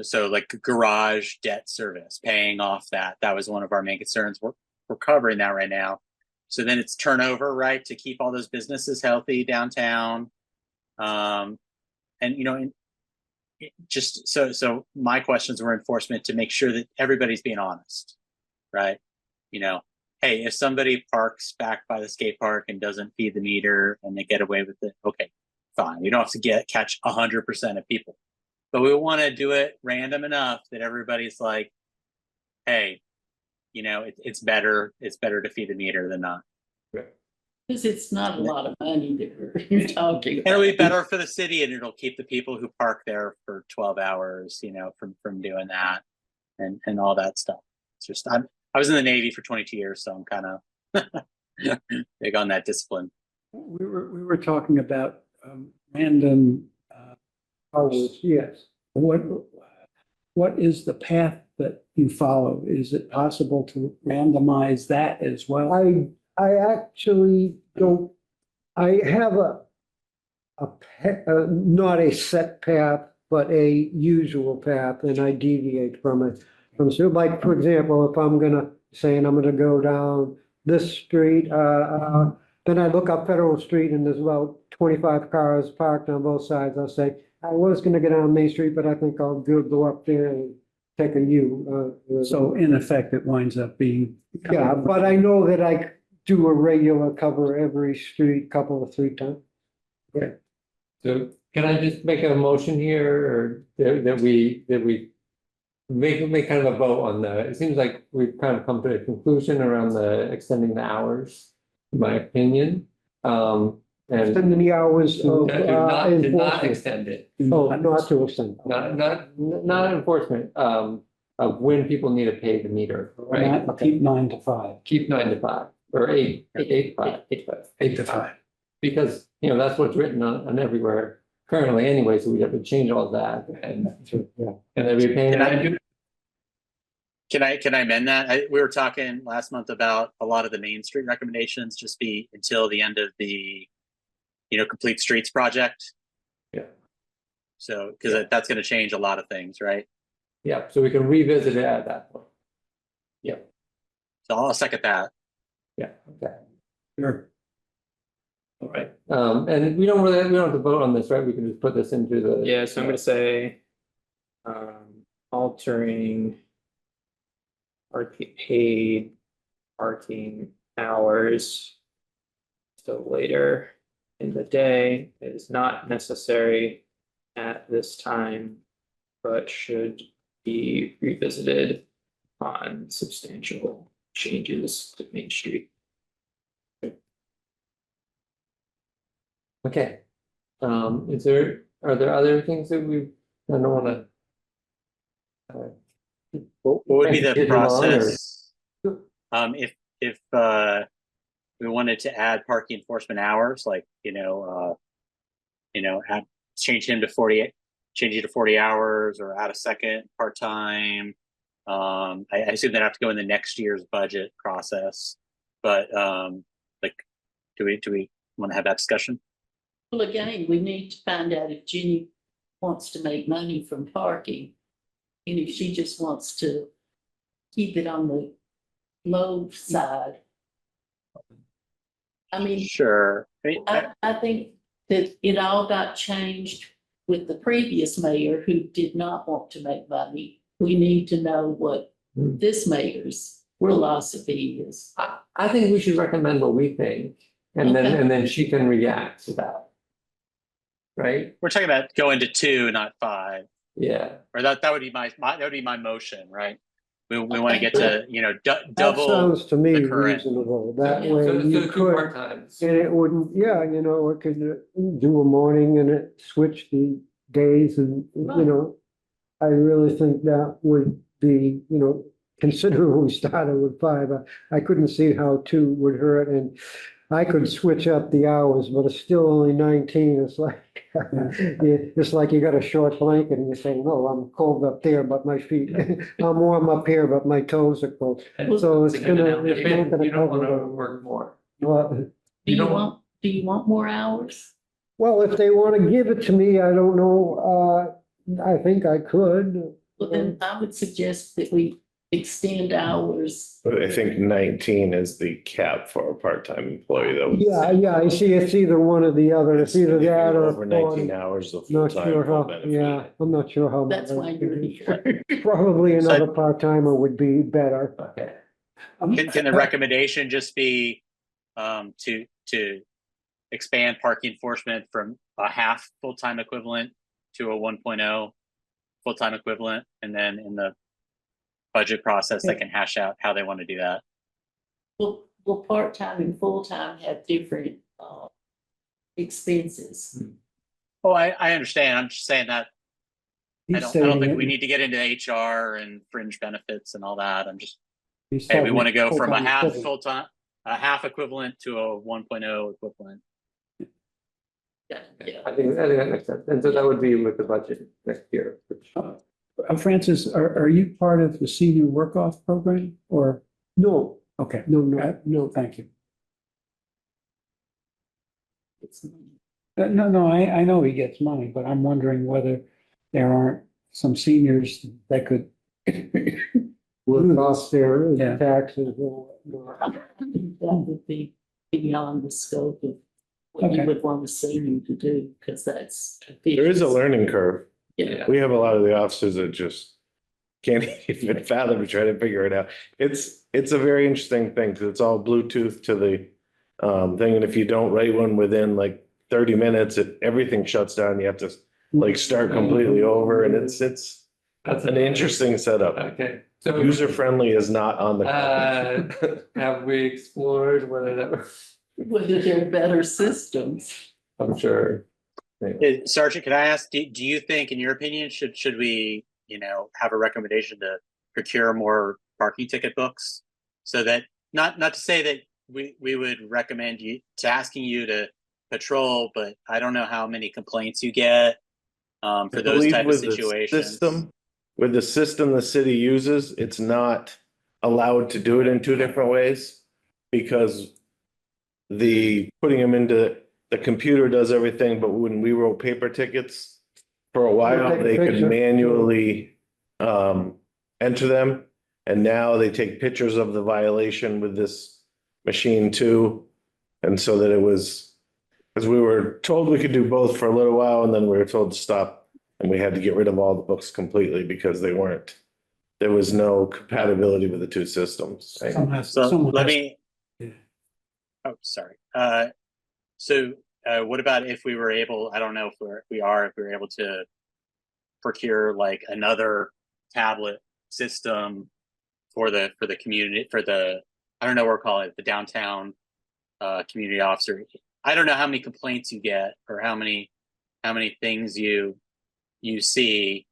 So like garage debt service, paying off that was one of our main concerns. We're covering that right now. So then it's turnover, right, to keep all those businesses healthy downtown. And just so my questions were enforcement to make sure that everybody's being honest, right? Hey, if somebody parks back by the skate park and doesn't feed the meter and they get away with it, okay, fine. We don't have to catch 100% of people, but we want to do it random enough that everybody's like, hey, it's better to feed the meter than not. Because it's not a lot of money that you're talking about. It'll be better for the city, and it'll keep the people who park there for 12 hours, from doing that and all that stuff. It's just I was in the Navy for 22 years, so I'm kind of big on that discipline. We were talking about random, Hours, yes. what is the path that you follow? Is it possible to randomize that as well? I actually don't, I have not a set path, but a usual path, and I deviate from it. So like, for example, if I'm gonna go down this street, then I look up Federal Street and there's about 25 cars parked on both sides. I'll say, I was gonna get on Main Street, but I think I'll go up there and take a U. So in effect, it winds up being. Yeah, but I know that I do a regular cover every street, couple of 3 times. So can I just make a motion here or that we make kind of a vote on it seems like we've kind of come to a conclusion around the extending the hours, in my opinion. And Extending the hours of to not enforcement. extend it, Oh, not to extend. not enforcement, of when people need to pay the meter, right? Not keep 9 to 5. Keep 9 to 5 or 8 to 5. 8 to 5. Because, that's what's written on everywhere currently anyway, so we have to change all that and then we pay. Can I amend that? We were talking last month about a lot of the Main Street recommendations just be until the end of the, Complete Streets project. Yeah. So, because that's going to change a lot of things, right? Yeah, so we can revisit it at that point. So I'll second that. Yeah, okay. Sure. All right, and we don't have to vote on this, right? We can just put this into the. Yeah, so I'm gonna say, altering paid parking hours till later in the day is not necessary at this time, but should be revisited on substantial changes to Main Street. Okay. Are there other things that I don't wanna. What would be the Get them on, or- process? If we wanted to add parking enforcement hours, like, change it to 40 hours or add a second part-time. I assume they'd have to go in the next year's budget process, but, do we want to have that discussion? Well, again, we need to find out if Jenny wants to make money from parking. And if she just wants to keep it on the low side. I mean, Sure. I think that it all got changed with the previous mayor who did not want to make money. We need to know what this mayor's philosophy is. I think we should recommend what we think, and Okay. then she can react to that. Right? We're talking about going to 2, not 5, Yeah. or that would be my motion, right? We want to get to, That double. sounds to me the current. reasonable. That Yeah. way So you 2 could, part-times. and it wouldn't, it could do a morning and it switch the days and, Right. I really think that would be, considering we started with 5, I couldn't see how 2 would hurt, and I could switch up the hours, but it's still only 19. It's like, it's like you got a short blanket and you say, no, I'm cold up there, but my feet, I'm warm up here, but my toes are cold. So it's That's a good gonna, analogy. it's not gonna You don't cover wanna the- work more. Well, Do You you don't- want more hours? well, if they want to give it to me, I don't know, I think I could. Well, then I would suggest that we extend hours. But I think 19 is the cap for a part-time employee though. Yeah, I see, it's either one or the other, it's either that or Over 19 40. hours of Not full-time. sure how, full benefit. yeah, I'm not sure how. That's why you're here. Probably another part-timer would be better. Okay. Can the recommendation just be, to expand parking enforcement from a half full-time equivalent to a 1.0 full-time equivalent, and then in the budget process, they can hash out how they want to do that? Well, part-time and full-time have different expenses. Oh, I understand. I'm just saying that I He's don't think saying we it- need to get into HR and fringe benefits and all that. I'm just, he's hey, we talking want to go from a full-time half equivalent. full-time, a half equivalent to a 1.0 equivalent. Yeah. I think that makes sense. And so that would be with the budget next year, which. Francis, are you part of the senior work-off program or? No, Okay, no. thank you. It's- No, I know he gets money, but I'm wondering whether there aren't some seniors that could. Work off their Yeah. taxes or whatnot. That would be beyond the scope of what you Okay. would want to see you to do, because that's. There is a learning curve. Yeah. We have a lot of the officers that just can't even fathom to try to figure it out. It's a very interesting thing, because it's all Bluetooth to the thing, and if you don't write one within like 30 minutes, everything shuts down. You have to like start completely over, and it's That's an interesting setup. Okay, so User friendly is not on the. have we explored whether that was, Whether there are better systems. I'm sure. Sergeant, could I ask, do you think, in your opinion, should we, have a recommendation to procure more parking ticket books? So that, not to say that we would recommend asking you to patrol, but I don't know how many complaints you get for I those believe type of with the situations. system- With the system the city uses, it's not allowed to do it in two different ways, because putting them into, the computer does everything, but when we wrote paper tickets for a while, Take a they could picture. manually enter them. And now they take pictures of the violation with this machine too. And so that it was, because we were told we could do both for a little while, and then we were told to stop. And we had to get rid of all the books completely because there was no compatibility with the two systems. So Someone let has- me. Yeah. Oh, sorry. What about if we were able, I don't know if we were able to procure like another tablet system for the community, I don't know what we're calling it, the downtown community officer. I don't know how many complaints you get or how many things you see,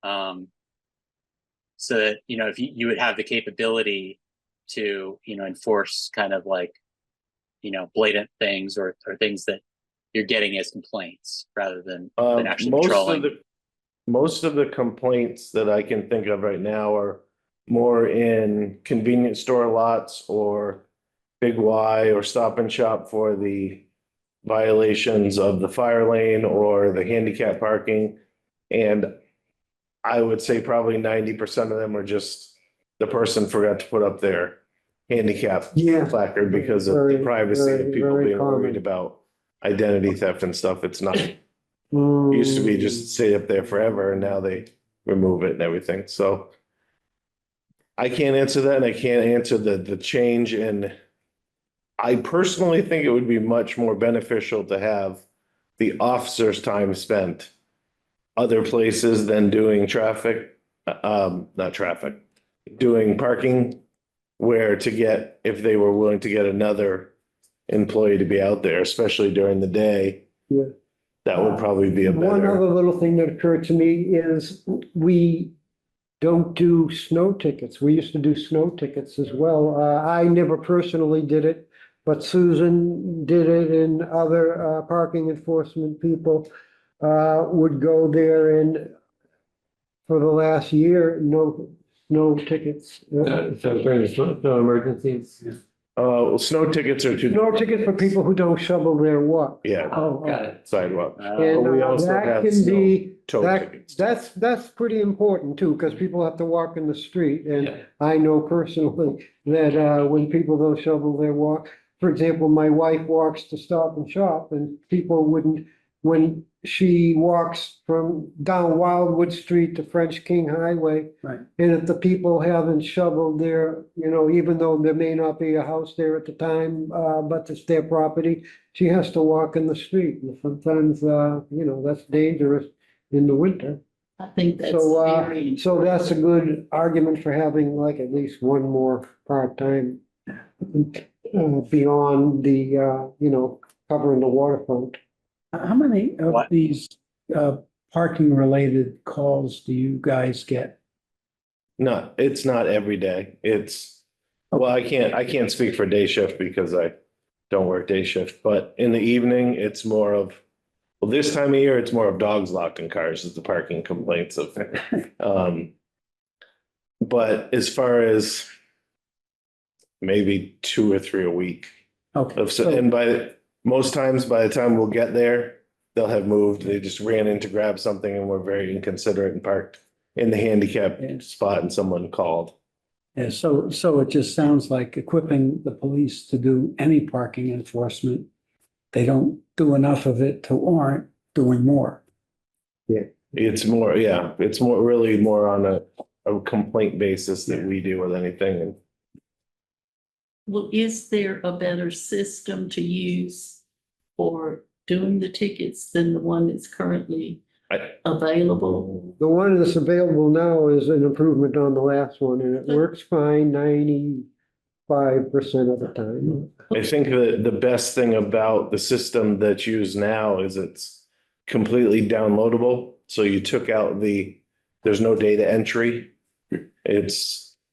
so that, if you would have the capability to, enforce kind of like, blatant things or things that you're getting as complaints rather than actually patrolling. Most of the complaints that I can think of right now are more in convenience store lots or Big Y or Stop and Shop for the violations of the fire lane or the handicap parking. And I would say probably 90% of them are just the person forgot to put up their handicap Yeah. placard because of the Very, privacy very, of people very being worried common. about identity theft and stuff. It's not, it Mm. used to be just stay up there forever, and now they remove it and everything. So I can't answer that, and I can't answer the change in. I personally think it would be much more beneficial to have the officer's time spent other places than doing doing parking, where if they were willing to get another employee to be out there, especially during the day. Yeah. That would probably be a One better. other little thing that occurred to me is we don't do snow tickets. We used to do snow tickets as well. I never personally did it, but Susan did it, and other parking enforcement people would go there, and for the last year, no tickets. So during the snow emergencies. Well, snow tickets are No tickets for people who don't shovel their walk. Yeah, Oh, Got it. sidewalk. And we also that have can snow be, tow tickets. that's pretty important too, because people have to walk in the street. Yeah. And I know personally that when people don't shovel their walk, for example, my wife walks to Stop and Shop, and people wouldn't, when she walks from down Wildwood Street to French King Highway. Right. And if the people haven't shoveled their, even though there may not be a house there at the time, but it's their property, she has to walk in the street. And sometimes, that's dangerous in the winter. I think that's So, very. so that's a good argument for having like at least one more part-time beyond the, covering the waterfront. How many of What? these parking related calls do you guys get? It's not every day. Well, I can't speak for day shift because I don't work day shift, but in the evening, it's more of, well, this time of year, it's more of dogs locked in cars is the parking complaints of. But as far as maybe 2 or 3 a week Okay, and most times by the time we'll get there, they'll have moved. They just ran in to grab something and were very inconsiderate and parked in the handicap Yeah. spot and someone called. Yeah, so it just sounds like equipping the police to do any parking enforcement. They don't do enough of it to warrant doing more. It's more, yeah, it's more, really more on a complaint basis that we do with anything. And Well, is there a better system to use for doing the tickets than the one that's currently I- available? The one that's available now is an improvement on the last one, and it works fine 95% of the time. I think that the best thing about the system that's used now is it's completely downloadable. So you took out there's no data entry.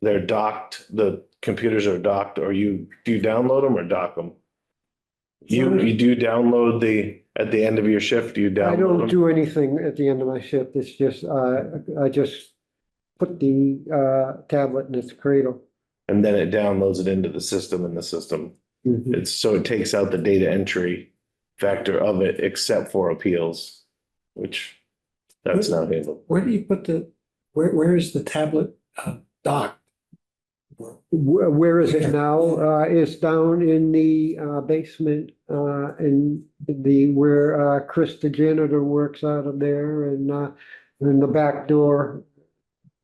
They're docked, the computers are docked, or do you download them or dock them? You do download at the end of your shift, do you I download don't them? do anything at the end of my shift. It's just, I just put the tablet in its cradle. And then it downloads it into the system, and the system, Mhm. so it takes out the data entry factor of it, except for appeals, which that's not handled. Where do you put where is the tablet docked? Where is it now? It's down in the basement, in where Chris the janitor works out of there, and in the back door.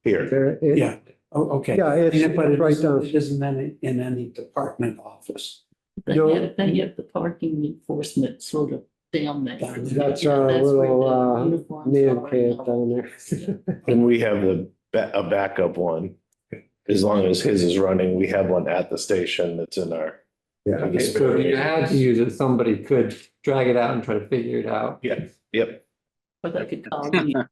Here, There. Yeah, oh, okay. Yeah, it's But it right down. isn't in any department office. They No. have the parking enforcement sort of down there. That's Yeah, our where little the uniforms man are. cave down there. and we have a backup one. As long as his is running, we have one at the station that's in our. Yeah. Okay, so if you had to use it, somebody could drag it out and try to figure it out. Yeah, yep. But they could call you.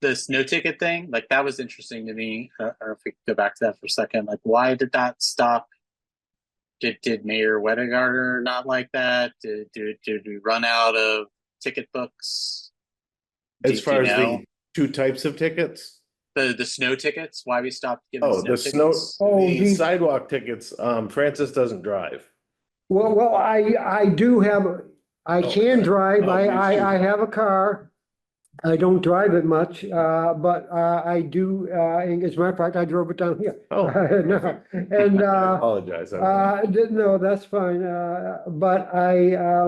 The snow ticket thing, like that was interesting to me. Or if we could go back to that for a second, like why did that stop? Did Mayor Wettergarter not like that? Did we run out of ticket books? As far as know? the two types of tickets? The snow tickets, why we stopped giving Oh, snow the snow, tickets? Oh, the the- sidewalk tickets, Francis doesn't drive. Well, I do have, I can drive, Oh, you should. I have a car. I don't drive it much, but I do, and as a matter of fact, I drove it down here. Oh, No, and, I apologize. no, that's fine, but I,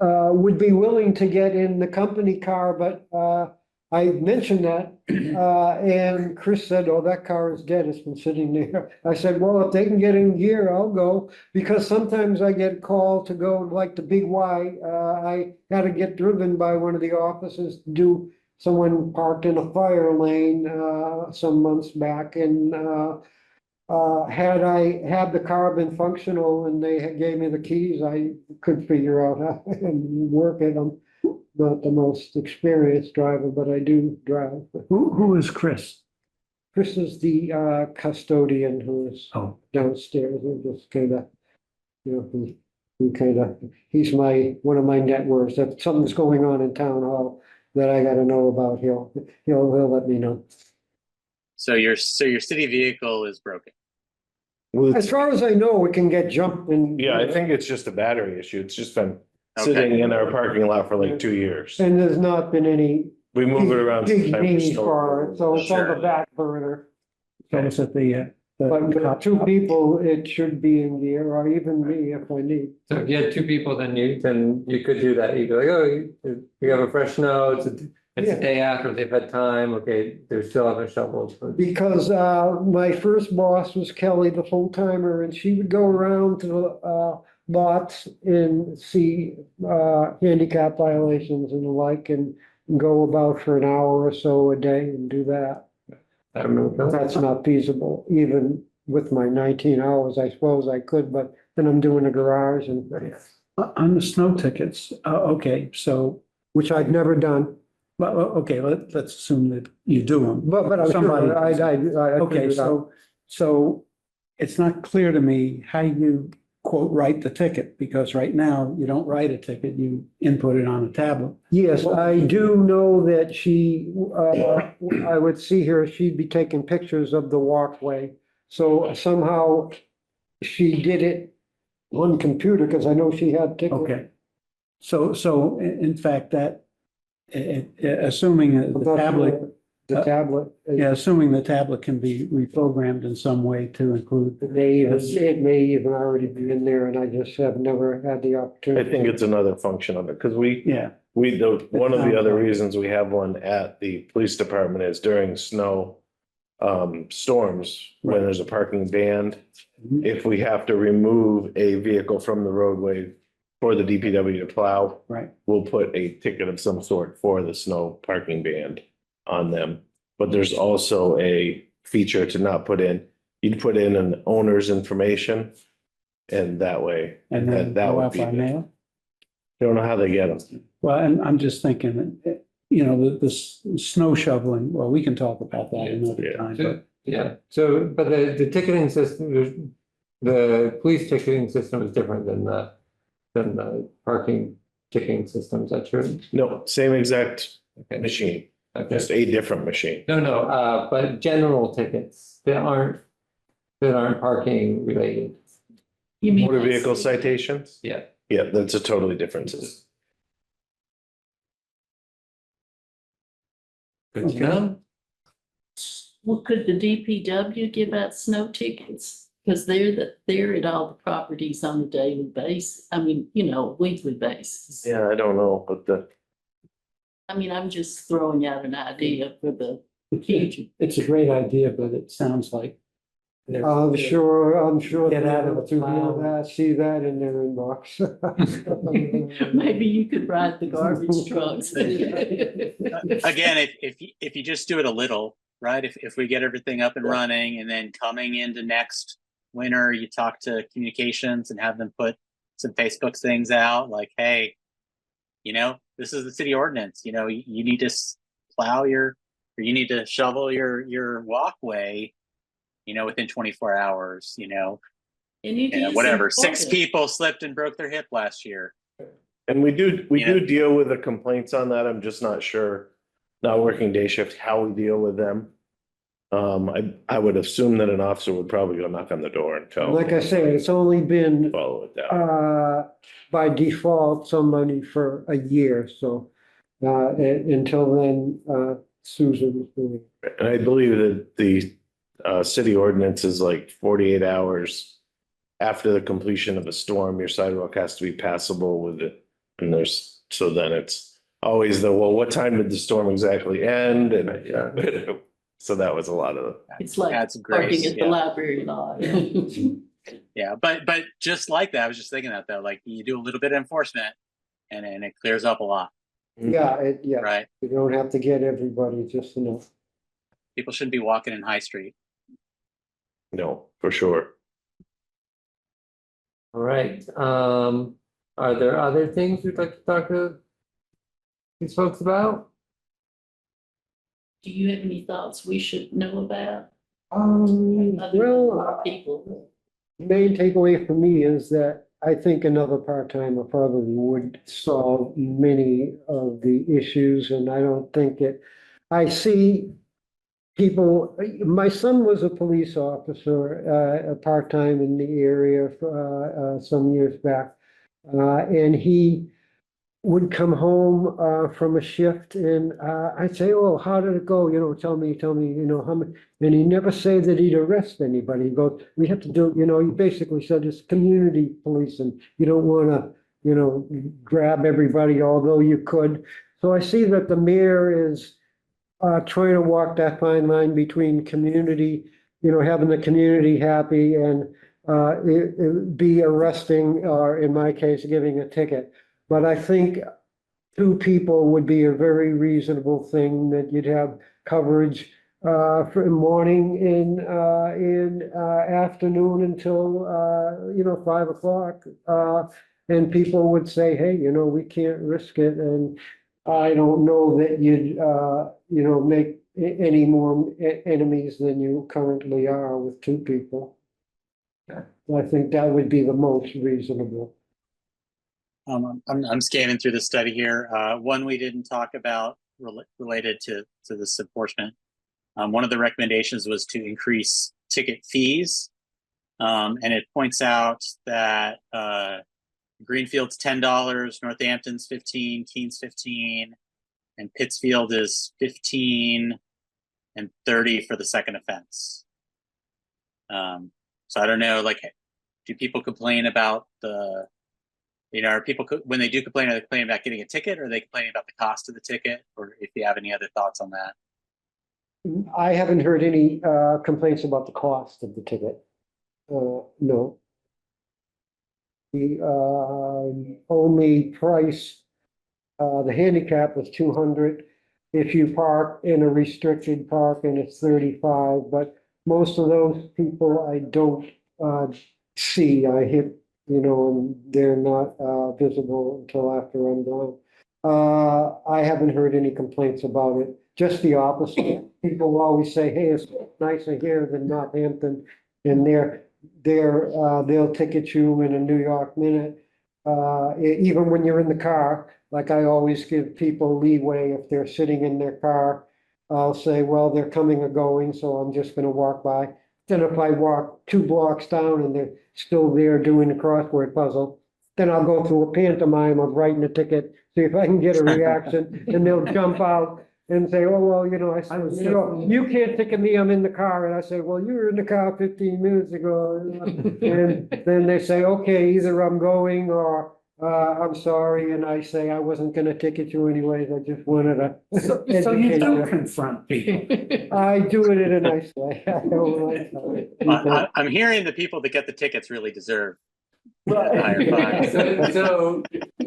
would be willing to get in the company car, but, I mentioned that, and Chris said, oh, that car is dead, it's been sitting there. I said, well, if they can get in gear, I'll go, because sometimes I get called to go, like the Big Y, I had to get driven by one of the officers to do, someone parked in a fire lane, some months back, and, had the car been functional and they had gave me the keys, I could figure out how and work it. I'm not the most experienced driver, but I do drive. Who is Chris? Chris is the custodian who is Oh, downstairs and just kind of, he's one of my networks. If something's going on in town hall that I gotta know about, he'll let me know. So your city vehicle is broken. Well, As far as I know, it can get jumped and. yeah, I think it's just a battery issue. It's just been Okay. sitting in our parking lot for like 2 years. And there's not been any We move it around. big sometimes for needs snow for it, removal. so it's on Sure. the back burner. so it's at the But with cop two shop. people, it should be in gear, or even me if I need. So if you had two people, then you could do that. You'd be like, oh, you have a fresh snow, it's Yeah. a day after, they've had time, okay, they're still having shovels. Because my first boss was Kelly, the full timer, and she would go around to the lots and see handicap violations and the like, and go about for an hour or so a day and do that. I remember that. That's not feasible, even with my 19 hours, I suppose I could, but then I'm doing a garage and, On the snow tickets, okay, so, which I've never done, well, okay, let's assume that you do them. but I'm Somebody sure I Okay, figured out. so it's not clear to me how you quote, write the ticket, because right now you don't write a ticket, you input it on a tablet. Yes, I do know that she, I would see her, she'd be taking pictures of the walkway. So somehow she did it on computer, because I know she had tickets. Okay. So in fact, that, assuming that I'm the not tablet sure. The tablet. Yeah, assuming the tablet can be reprogrammed in some way to include. It may even already be in there and I just have never had the I opportunity. think it's another function of it, because Yeah, one of the sounds other like- reasons we have one at the police department is during snow storms, when there's a parking ban, Mhm. if we have to remove a vehicle from the roadway for the DPW to plow, right. we'll put a ticket of some sort for the snow parking ban on them. But there's also a feature to not put in, you'd put in an owner's information. And that way, And then that go would out be, by mail. don't know how they get them. Well, and I'm just thinking, you know, the snow shoveling, well, we can talk about that another Yeah. time, So, but yeah, so, but the ticketing system, the police ticketing system is different than the parking ticketing system, is that true? No, same exact Okay, machine, okay. just a different machine. No, but general tickets that aren't parking related. You mean Motor like vehicle speeding? citations? Yeah. Yeah, that's a totally different system. Good to Okay. know. Well, could the DPW give out snow tickets? Because they're at all the properties on a daily basis. I mean, you know, weekly basis. Yeah, I don't know, but I mean, I'm just throwing out an idea for the future. it's a great idea, but it sounds like. they're- I'm sure. Get out of the to plow. see that in their inbox. Maybe you could ride the garbage trucks. Again, if you just do it a little, right? If we get everything up and running, and then coming into next winter, you talk to communications and have them put some Facebook things out like, hey, you know, this is the city ordinance, you know, you need to plow or you need to shovel your walkway, you know, within 24 hours, you know, And it is whatever. 6 important. people slipped and broke their hip last year. and we do Yeah. deal with the complaints on that. I'm just not sure, not working day shift, how we deal with them. I would assume that an officer would probably go knock on the door and tell, Like I say, it's only been follow it down. by default somebody for a year, so until then, Susan was doing it. And I believe that the city ordinance is like 48 hours after the completion of a storm, your sidewalk has to be passable with it. And so then it's always well, what time did the storm exactly end? And so that was a lot of. It's like Add some parking grace, at the yeah. library lot. Yeah, but just like that, I was just thinking that though, like you do a little bit of enforcement and it clears up a lot, Yeah, right? you don't have to get everybody, just enough. People shouldn't be walking in High Street. No, for sure. All right, are there other things we'd like to talk to these folks about? Do you have any thoughts we should know about? Other than Well, our people. main takeaway for me is that I think another part-timer probably would solve many of the issues, and I don't think I see people, my son was a police officer, part-time in the area for, some years back. And he would come home, from a shift and, I'd say, oh, how did it go? You know, tell me, you know, how many, and he never say that he'd arrest anybody. He goes, we have to do, you know, he basically said it's community policing. You don't wanna, you know, grab everybody, although you could. So I see that the mayor is trying to walk that fine line between community, you know, having the community happy and be arresting, or in my case, giving a ticket. But I think 2 people would be a very reasonable thing, that you'd have coverage for morning in afternoon until you know, 5 o'clock. And people would say, hey, you know, we can't risk it. And I don't know that you'd you know, make any more enemies than you currently are with 2 people. I think that would be the most reasonable. I'm scanning through the study here. One we didn't talk about related to this enforcement. One of the recommendations was to increase ticket fees. And it points out that Greenfield's $10, Northampton's 15, Keens 15, and Pittsfield is 15. and 30 for the second offense. So I don't know, like, do people complain about the, are people, when they do complain, are they complaining about getting a ticket, or are they complaining about the cost of the ticket? Or if you have any other thoughts on that? I haven't heard any complaints about the cost of the ticket. No. The only price, the handicap was 200. If you park in a restricted parking, it's 35, but most of those people I don't see. I hit, and they're not visible until after I'm gone. I haven't heard any complaints about it, just the opposite. People always say, hey, it's nicer here than Northampton, and they'll ticket you in a New York minute. Even when you're in the car, like I always give people leeway if they're sitting in their car. I'll say, well, they're coming or going, so I'm just gonna walk by. Then if I walk 2 blocks down and they're still there doing the crossword puzzle, then I'll go through a pantomime of writing a ticket, see if I can get a reaction, and they'll jump out and say, oh, well, I said, you can't ticket me, I'm in the car. And I say, well, you were in the car 15 minutes ago. And then they say, okay, either I'm going or I'm sorry. And I say, I wasn't gonna ticket you anyways, I just wanted to. So you educate do you." confront people. I do it in a nice way. I don't like it. I'm hearing the people that get the tickets really deserve Right. higher fines. So,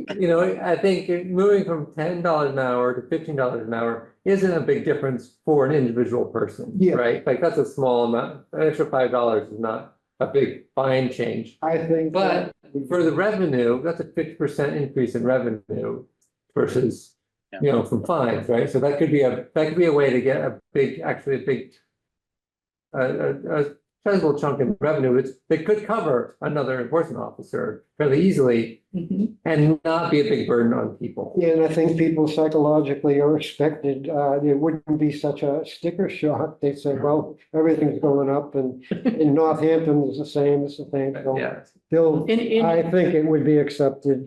I think moving from $10 an hour to $15 an hour isn't a big difference for an individual person, Yeah. right? Like, that's a small amount. An extra $5 is not a big fine change. I think. But for the revenue, that's a 50% increase in revenue versus, from fines, right? So that could be a way to get a big sizable chunk in revenue that could cover another enforcement officer fairly easily Mhm. and not be a big burden on people. Yeah, and I think people psychologically are expected, it wouldn't be such a sticker shock. They say, well, everything's going up and in Northampton is the same, it's the same. So Yeah. they'll, And- I think it would be accepted,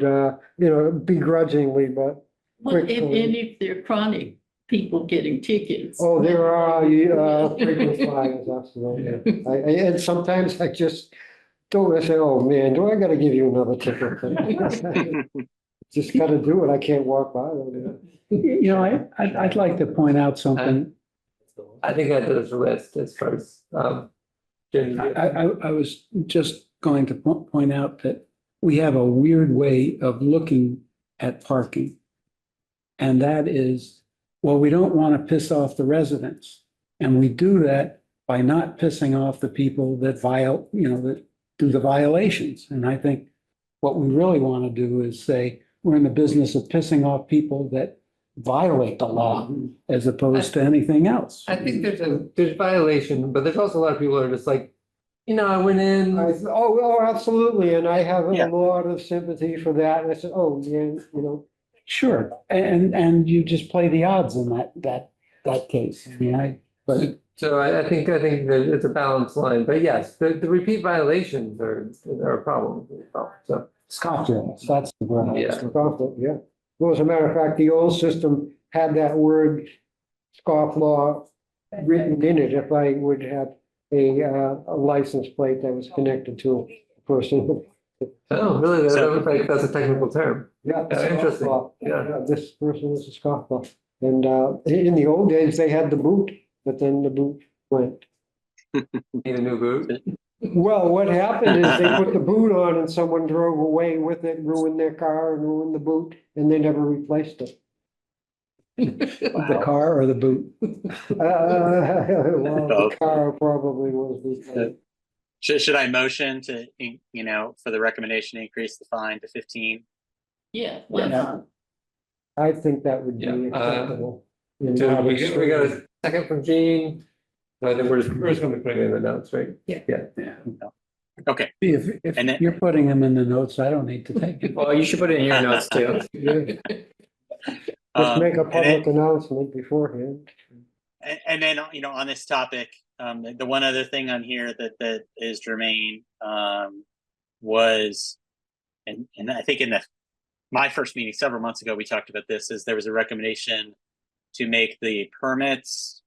begrudgingly, but, Well, and if they're chronic people getting tickets. oh, there are, frequent flyers, absolutely. And sometimes I just don't, I say, oh, man, do I gotta give you another ticket? Just gotta do it, I can't walk by them. I'd like to point out something. I think that does a list as far as, Jenny. I was just going to point out that we have a weird way of looking at parking. And that is, well, we don't want to piss off the residents. And we do that by not pissing off the people that that do the violations. And I think what we really want to do is say, we're in the business of pissing off people that violate the law as opposed to anything else. I think there's violation, but there's also a lot of people that are just like, I went in. Oh, absolutely, and I have Yeah. a lot of sympathy for that, and I said, oh, yeah, Sure, and you just play the odds in that case. I mean, but So I think that it's a balanced line, but yes, the repeat violations are a problem. So, scofflaws, that's the word. Yeah. Scofflaw, yeah. Well, as a matter of fact, the old system had that word scofflaw written in it if I would have a license plate that was connected to a person. oh, really, that's a technical term. Yeah. Yeah, interesting. scofflaw. Yeah. This person is a scofflaw. And in the old days, they had the boot, but then the boot went. Need a new boot. Well, what happened is they put the boot on and someone drove away with it, ruined their car and ruined the boot, and they never replaced it. The car or the boot? Well, the car probably was replaced. Should I motion to, for the recommendation to increase the fine to 15? Yeah, why Yeah. not? I think that would be Yeah, acceptable. In So our we got experience. a second from Gene. I think we're just gonna be putting it in the notes, right? Yeah. Okay, If And then- you're putting them in the notes, I don't need to take it. Well, you should put it in your notes too. Just make a and then- public announcement beforehand. And then, on this topic, the one other thing on here that is germane, was, and I think in my first meeting several months ago, we talked about this, is there was a recommendation to make the permits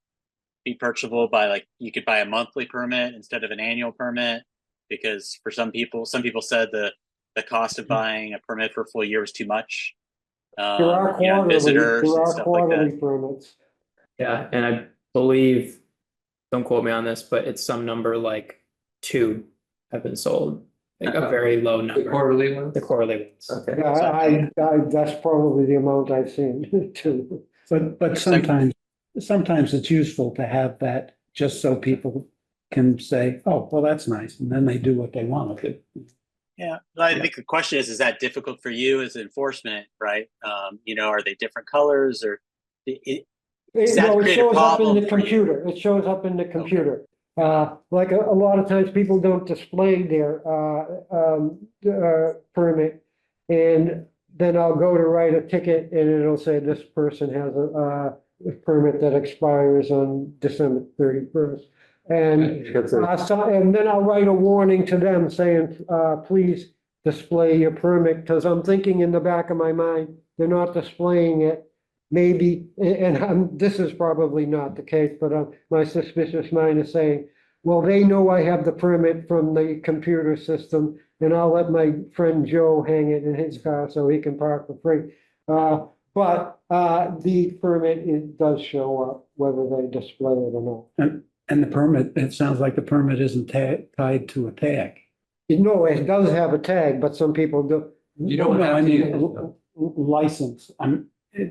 be purchasable by like, you could buy a monthly permit instead of an annual permit? Because for some people said the cost of buying a permit for a full year was too much. There are You know, and quarterly, visitors there and are stuff like that. quarterly permits. Yeah, and I believe, don't quote me on this, but it's some number like 2 have been sold, like a very low The number, quarterly ones? the quarterly ones. Okay. Yeah, that's probably the amount I've seen too. But sometimes it's useful to have that just so people can say, oh, well, that's nice. And then they do what they want with it. Yeah, but I think the question is that difficult for you as enforcement, right? You know, are they different colors or does that No, it create a shows up in problem the for you? computer. It shows up in the computer. Like a lot of times people don't display their permit. And then I'll go to write a ticket and it'll say this person has a permit that expires on December 31st. And and then I'll write a warning to them saying, please display your permit, because I'm thinking in the back of my mind, they're not displaying it. Maybe, and this is probably not the case, but my suspicious mind is saying, well, they know I have the permit from the computer system, and I'll let my friend Joe hang it in his car so he can park for free. But the permit, it does show up whether they display it or not. And the permit, it sounds like the permit isn't tied to a tag. No, it does have a tag, but some people do. You don't No, I have mean, to. license.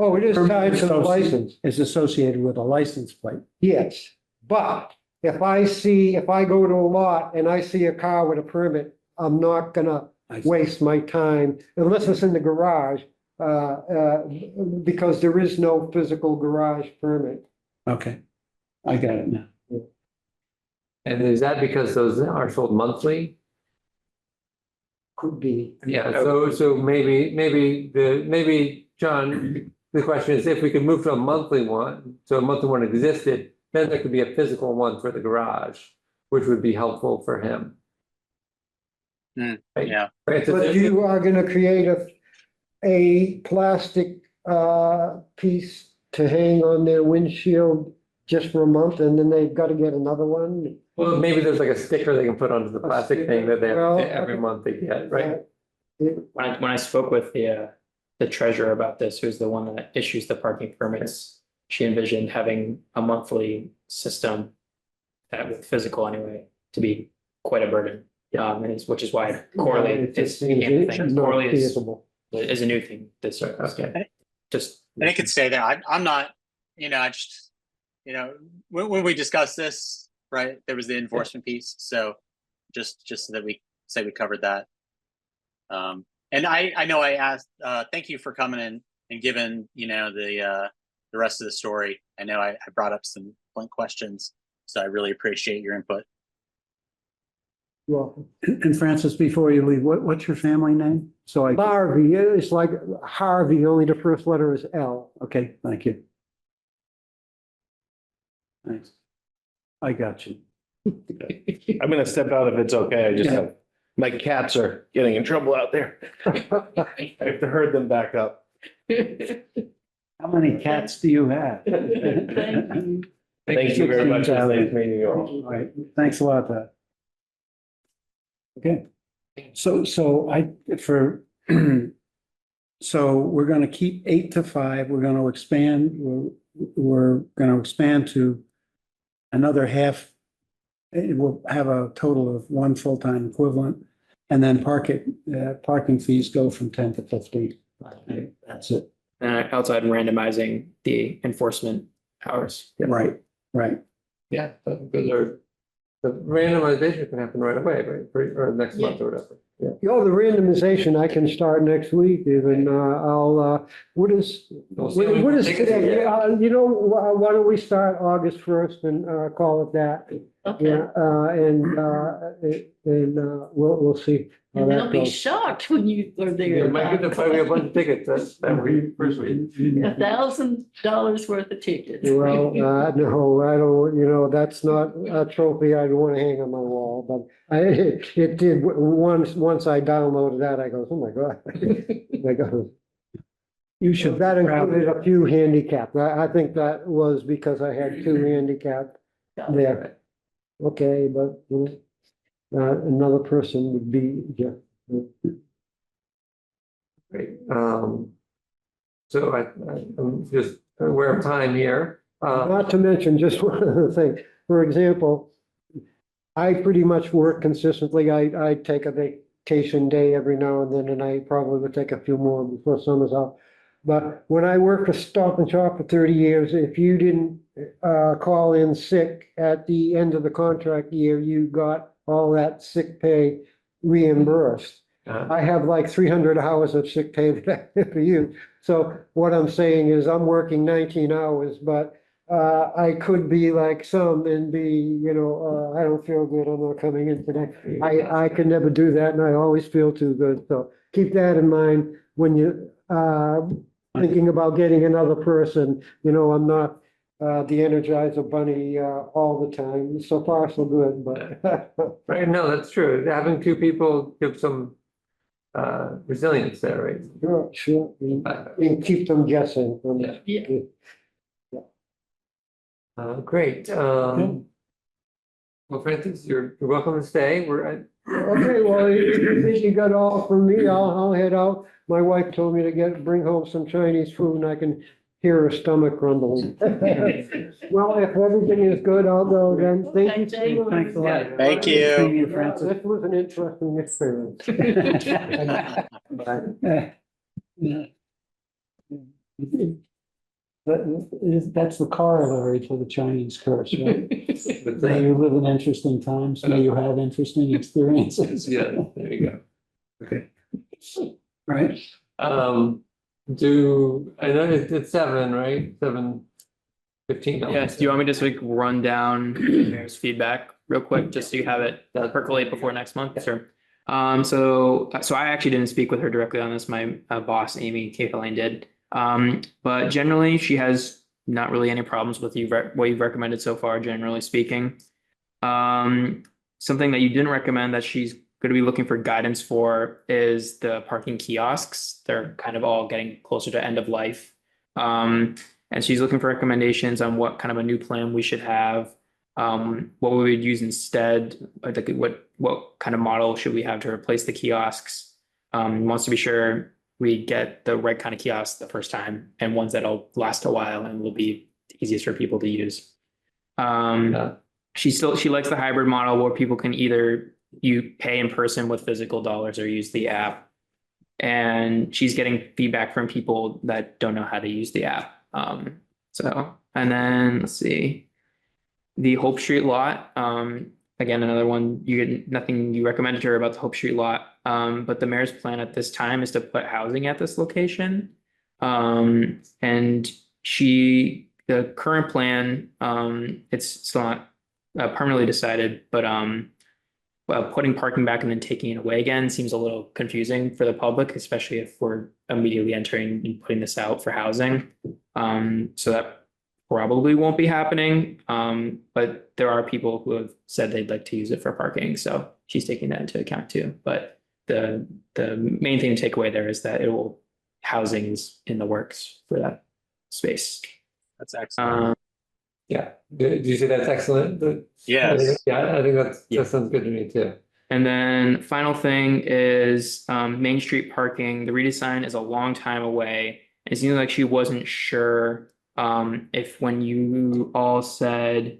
Oh, it is tied to the Permit license. Is associated with a license plate. Yes, but if I go to a lot and I see a car with a permit, I'm not gonna I see. waste my time unless it's in the garage, because there is no physical garage permit. Okay, I got it now. And is that because those are sold monthly? Could be. Yeah, so maybe, John, the question is if we could move to a monthly one, so a monthly one existed, then there could be a physical one for the garage, which would be helpful for him. Right? Yeah. Right, so But you are gonna create a plastic piece to hang on their windshield just for a month, and then they've got to get another one. well, maybe there's like a sticker they can put onto the plastic thing that they have Well, every month they get, right? When I spoke with the treasurer about this, who's the one that issues the parking permits, she envisioned having a monthly system that with physical anyway, to be quite a burden. Which is why Corley It just is, seems not Corley feasible. is a new thing this year. Okay. Just. And it could say that I'm not, you know, I just, you know, when we discussed this, right, there was the enforcement piece. So just so that we say we covered that. And I know I asked, thank you for coming in and giving, you know, the rest of the story. I know I brought up some blunt questions, so I really appreciate your input. Well, And Francis, before you leave, what's your family name? So I, Harvey, it's like Harvey, only the first letter is L. okay, thank you. Thanks. I got you. I'm gonna step out if it's okay. I just have, my cats are getting in trouble out there. I have to herd them back up. How many cats do you have? Thank you. Thank you very much. It was Charlie. nice meeting you all. All right, thanks a lot, Todd. Okay, so so we're gonna keep 8 to 5, we're gonna expand, we're gonna expand to another half. We'll have a total of 1 full-time equivalent, and then parking fees go from 10 to 15. That's it. Outside randomizing the enforcement hours. Right, right. Yeah, those are, the randomization can happen right away, right, or next month or whatever. Yeah. Oh, the randomization, I can start next week even. What is today? You know, why don't we start August 1st and call it that? Okay, Yeah, and we'll see how and they'll that be goes. shocked when you are Yeah, there. might get to buy a bunch of tickets that week, first week. $1,000 worth of tickets. Well, no, I don't, you know, that's not a trophy I'd want to hang on my wall, but it did, once I downloaded that, I go, oh my God. I go, You should. that included a few handicapped. I think that was because I had 2 handicapped there. Okay, but another person would be, yeah. Great. So I'm just aware of time here. Not to mention, just one other thing, for example, I pretty much work consistently. I take a vacation day every now and then, and I probably would take a few more before summer's out. But when I worked for Stop and Shop for 30 years, if you didn't call in sick at the end of the contract year, you got all that sick pay reimbursed. I have like 300 hours of sick pay that I for you. So what I'm saying is I'm working 19 hours, but I could be like some and be, I don't feel good, I'm not coming in today. I can never do that, and I always feel too good. So keep that in mind when you thinking about getting another person. I'm not the Energizer Bunny all the time. So far, so good, but Right, no, that's true. Having two people gives some resilience there, right? sure, and keep them guessing. Yeah. Great. Well, Francis, you're welcome to stay. We're at. Okay, well, if you think you got all from me, I'll head out. My wife told me to bring home some Chinese food, and I can hear her stomach grumbling. Well, if everything is good, I'll go then. Thank you. Thanks a lot. Thank you. Seeing you, Francis. This was an interesting experience. That's the corollary to the Chinese curse, right? May you live in interesting times, may you have interesting experiences. Yeah, there you go. Okay. Right? I know it's 7, right? 7:15. Yes, do you want me to just like run down the mayor's feedback real quick, just so you have it percolate before next month? Sure. So I actually didn't speak with her directly on this. My boss, Amy Kathleen, did. But generally, she has not really any problems with what you've recommended so far, generally speaking. Something that you didn't recommend that she's going to be looking for guidance for is the parking kiosks. They're kind of all getting closer to end of life. And she's looking for recommendations on what kind of a new plan we should have. What we would use instead, like what kind of model should we have to replace the kiosks? Wants to be sure we get the right kind of kiosk the first time and ones that'll last a while and will be easiest for people to use. She likes the hybrid model where people can either you pay in person with physical dollars or use the app. And she's getting feedback from people that don't know how to use the app. And then let's see, the Hope Street lot. Again, another one, nothing you recommended to her about the Hope Street lot. But the mayor's plan at this time is to put housing at this location. And the current plan, it's still not permanently decided, but putting parking back and then taking it away again seems a little confusing for the public, especially if we're immediately entering and putting this out for housing. So that probably won't be happening. But there are people who have said they'd like to use it for parking. So she's taking that into account too. But the main thing to take away there is that housing is in the works for that space. That's excellent. Yeah, do you say that's excellent? Yes. Yeah, I think that sounds good to me too. And then final thing is Main Street parking. The redesign is a long time away. It seems like she wasn't sure if when you all said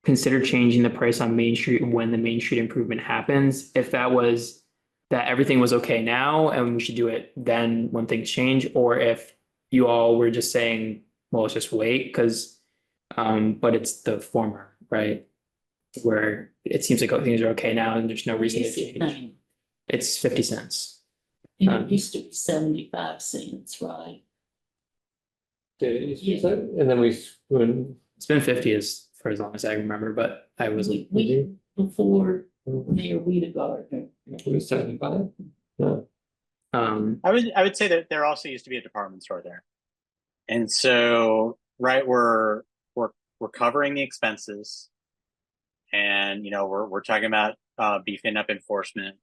consider changing the price on Main Street when the Main Street improvement happens, if that was that everything was okay now and we should do it then when things change, or if you all were just saying, well, let's just wait because but it's the former, right? Where it seems like things are okay now and there's no reason to change. It's 50 cents. It used to be 75 cents, right? Yeah. And then when It's been 50 for as long as I remember, but I was We before Mayor Weidegartner. it was 75. No. I would say that there also used to be a department store there. And so, right, we're covering the expenses, and we're talking about beefing up enforcement,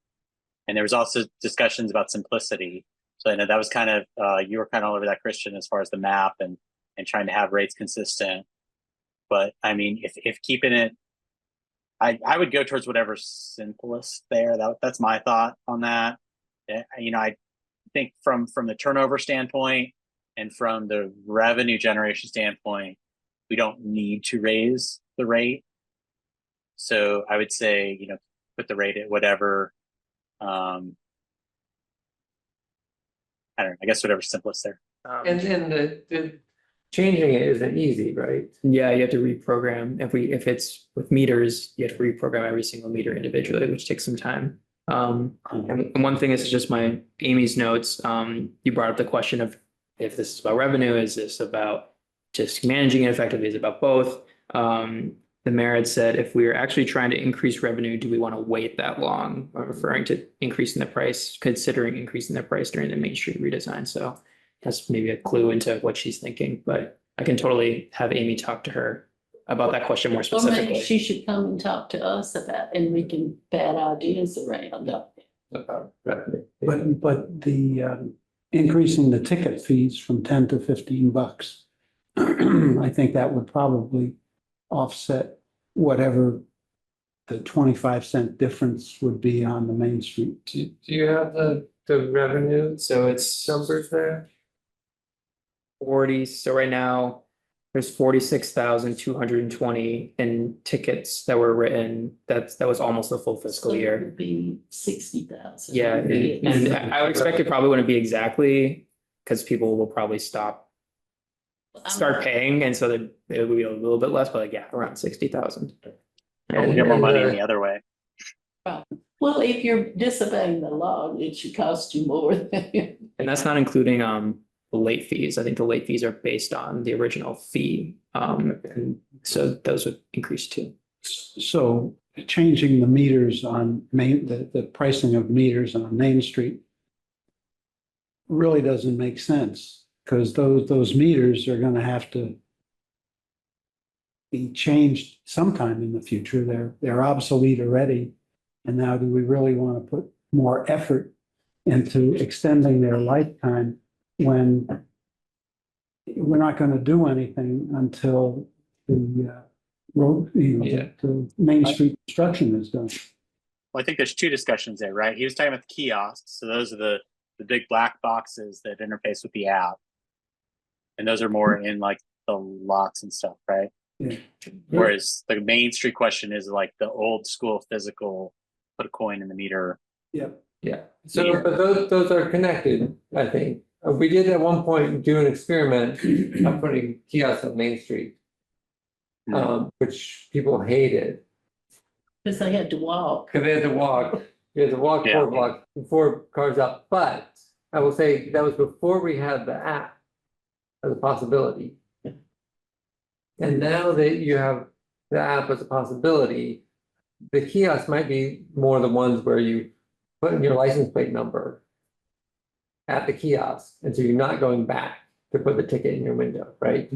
and there was also discussions about simplicity. So I know that was kind of you were kind of all over that, Christian, as far as the map and trying to have rates consistent. but I mean, if keeping it, I would go towards whatever's simplest there. That's my thought on that. You know, I think from the turnover standpoint and from the revenue generation standpoint, we don't need to raise the rate. So I would say, you know, put the rate at whatever. I don't know. I guess whatever's simplest there. And the changing it isn't easy, right? Yeah, you have to reprogram. If it's with meters, you have to reprogram every single meter individually, which takes some time. And one thing is just my Amy's notes. You brought up the question of if this is about revenue, is this about just managing it effectively? Is it about both? The mayor had said, if we are actually trying to increase revenue, do we want to wait that long? Referring to increasing the price, considering increasing the price during the Main Street redesign. So that's maybe a clue into what she's thinking, but I can totally have Amy talk to her about that question more Well, maybe specifically. she should come and talk to us about, and we can bat ideas around. About revenue. But the increasing the ticket fees from 10 to 15 bucks. I think that would probably offset whatever the 25-cent difference would be on the Main Street. Do you have the revenue So it's numbers there? 40, so right now there's 46,220 in tickets that were written. That was almost the full fiscal So it year. would be 60,000. Yeah, and I would expect it probably wouldn't be exactly because people will probably start paying, and so then it would be a little bit less, but like, yeah, around 60,000. We'll get more money in the other way. Well, if you're disobeying the law, it should cost you more than. And that's not including the late fees. I think the late fees are based on the original fee. And so those would increase too. So changing the meters on the pricing of meters on Main Street really doesn't make sense, because those meters are gonna have to be changed sometime in the future. They're obsolete already. And now do we really want to put more effort into extending their lifetime when we're not going to do anything until the road, the Main Street construction is done? Well, I think there's two discussions there, right? He was talking about the kiosks. So those are the big black boxes that interface with the app. And those are more in like the lots and stuff, right? Yeah. Whereas the Main Street question is like the old school physical, put a coin in the meter. Yep. Yeah, so but those are connected, I think. We did at one point do an experiment of putting kiosks on Main Street. Which people hated, Because they had to walk. because they had to walk, you had to walk Yeah. 4 blocks before cars up, but I will say that was before we had the app as a possibility. And now that you have the app as a possibility, the kiosk might be more the ones where you put in your license plate number at the kiosk, and so you're not going back to put the ticket in your window, right?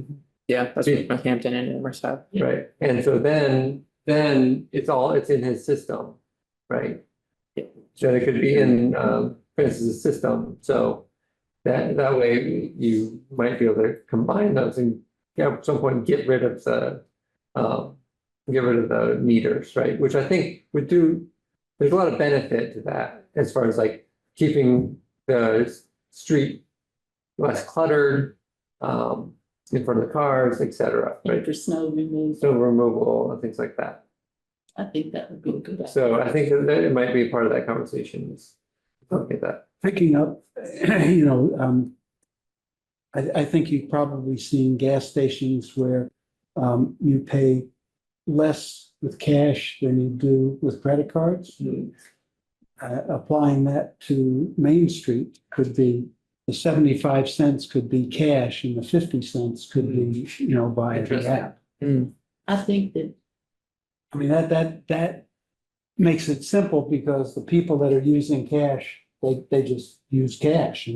Yeah, that's what Northampton and Amherst have. Right, and so then it's in his system, right? Yeah. So it could be in Francis's system, so that way you might be able to combine those and at some point get rid of the meters, right? Which I think would do, there's a lot of benefit to that as far as like keeping the street less cluttered, in front of the cars, et cetera, right? For snow removal. Snow removal and things like that. I think that would be a good idea. So I think that it might be part of that conversation is look at that. Picking up, I think you've probably seen gas stations where you pay less with cash than you do with credit cards. Applying that to Main Street could be, the 75 cents could be cash and the 50 cents could be, by the Interesting. app. I think that I mean, that makes it simple because the people that are using cash, they just use cash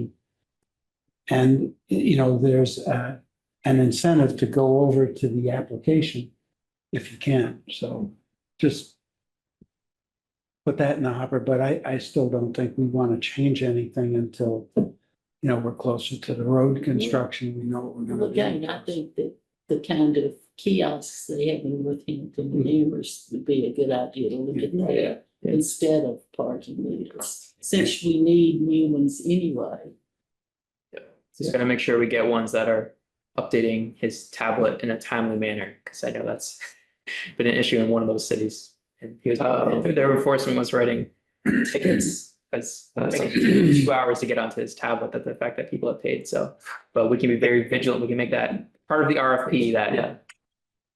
and there's an incentive to go over to the application if you can. So just put that in the hopper, but I still don't think we want to change anything until, we're closer to the road construction. We know what we're Well, gonna again, do. I think that the kind of kiosks they have in Northampton and Amherst would be a good idea to look at that instead of parking meters, since we need new ones anyway. Just gonna make sure we get ones that are updating his tablet in a timely manner, because I know that's been an issue in one of those cities. And he was, their enforcement was writing tickets, because it takes 2 hours to get onto his tablet, that the fact that people have paid, so. But we can be very vigilant, we can make that part of the RFP, Yeah. that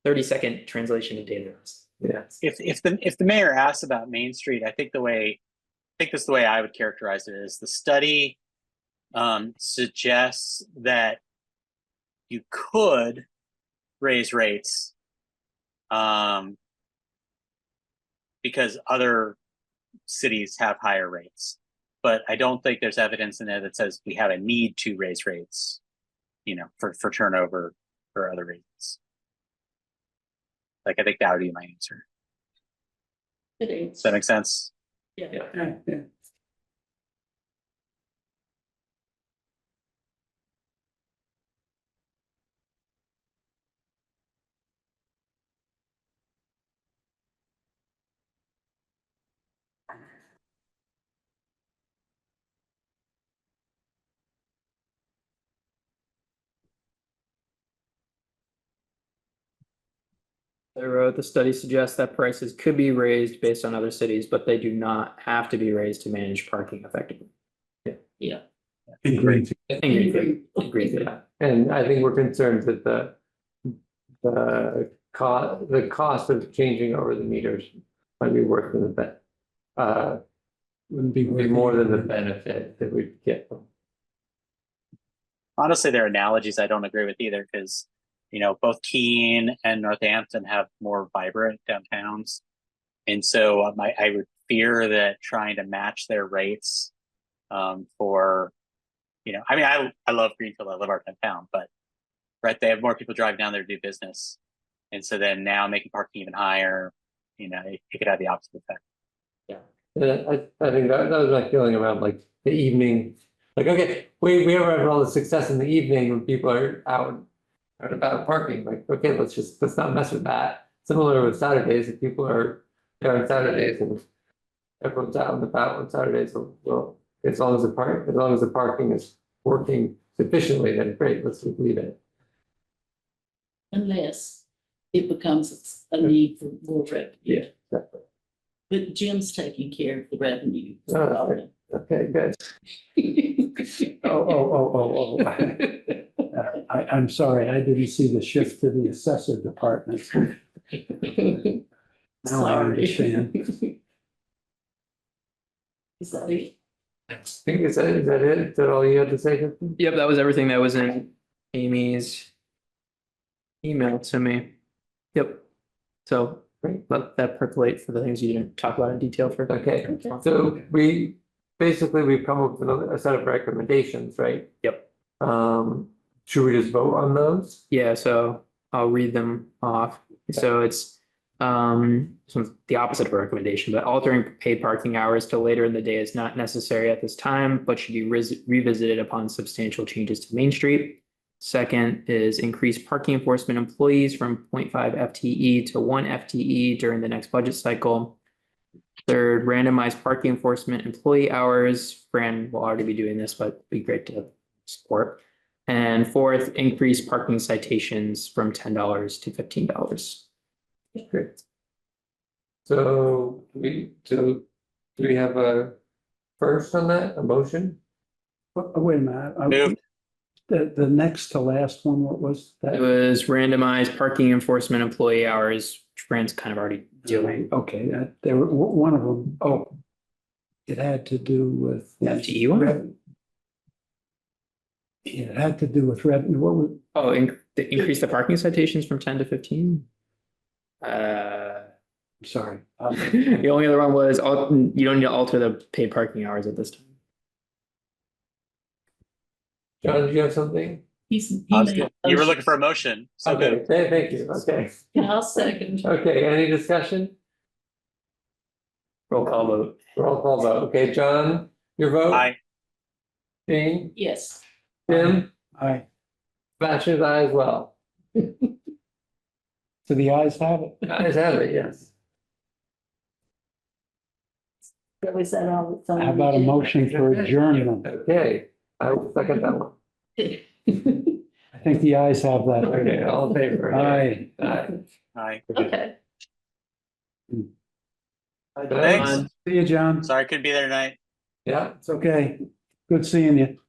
30-second translation of data. Yeah. If the mayor asks about Main Street, I think this is the way I would characterize it is the study suggests that you could raise rates because other cities have higher rates, but I don't think there's evidence in there that says we have a need to raise rates, for turnover or other reasons. Like, I think that would be my answer. It is. Does that make sense? Yeah. Yeah. The study suggests that prices could be raised based on other cities, but they do not have to be raised to manage parking effectively. Yeah. Agreed. Agree with that. And I think we're concerned that the cost of changing over the meters might be worse than the Wouldn't be would be more than the benefit that we get. Honestly, there are analogies I don't agree with either, because both Keene and Northampton have more vibrant downtowns, and so I would fear that trying to match their rates for I love Greenfield, I love our downtown, but right, they have more people driving down there to do business, and so then now making parking even higher, it could have the opposite effect. And I think that was my feeling around like the evening, like, okay, we have all the success in the evening when people are out about parking, like, okay, let's not mess with that. Similar with Saturdays, if people are there on Saturdays and everyone's out and about on Saturdays, well, as long as the parking is working sufficiently, then great, let's just leave it. Unless it becomes a need for more revenue. Exactly. But Jim's taking care of the revenue. Okay, good. Oh. I'm sorry, I didn't see the shift to the assessor department. Now I understand. Is that it? I think is that it? Is that all you had to say, Justin? Yep, that was everything that was in Amy's email to me. Yep. So Great. let that percolate for the things you didn't talk about in detail for. Okay, so we've come up with a set of recommendations, right? Yep. Should we just vote on those? Yeah, so I'll read them off. So it's the opposite of a recommendation, but altering paid parking hours till later in the day is not necessary at this time, but should be revisited upon substantial changes to Main Street. Second is increase parking enforcement employees from 0.5 FTE to 1 FTE during the next budget cycle. Third, randomize parking enforcement employee hours. Fran will already be doing this, but it'd be great to support. And fourth, increase parking citations from $10 to $15. Great. So do we have a first on that, a motion? Wait a minute. Moved. The next to last one, what was It that? was randomized parking enforcement employee hours, which Fran's kind of already doing. Okay, there were one of them. Oh, it had to do with. The FTE one? It had to do with revenue. What was? Oh, increase the parking citations from 10 to 15? Sorry. The only other one was, you don't need to alter the paid parking hours at this time. John, do you have something? You were looking for a motion. So Okay, moved. thank you, okay. I'll second. Okay, any discussion? Roll call vote. Roll call vote, okay, John, your vote? Aye. Jane, Yes. Tim, Aye. Sebastian's aye as well. So the ayes have it. Guys have it, yes. So is that all that's on? How about a the motion for adjournment? Okay, I will second that one. agenda? I think the ayes have that. Okay, all in favor? Aye. Aye. Hi. Okay. Thanks. See you, John. Sorry I couldn't be there tonight. Yeah. It's okay. Good seeing you.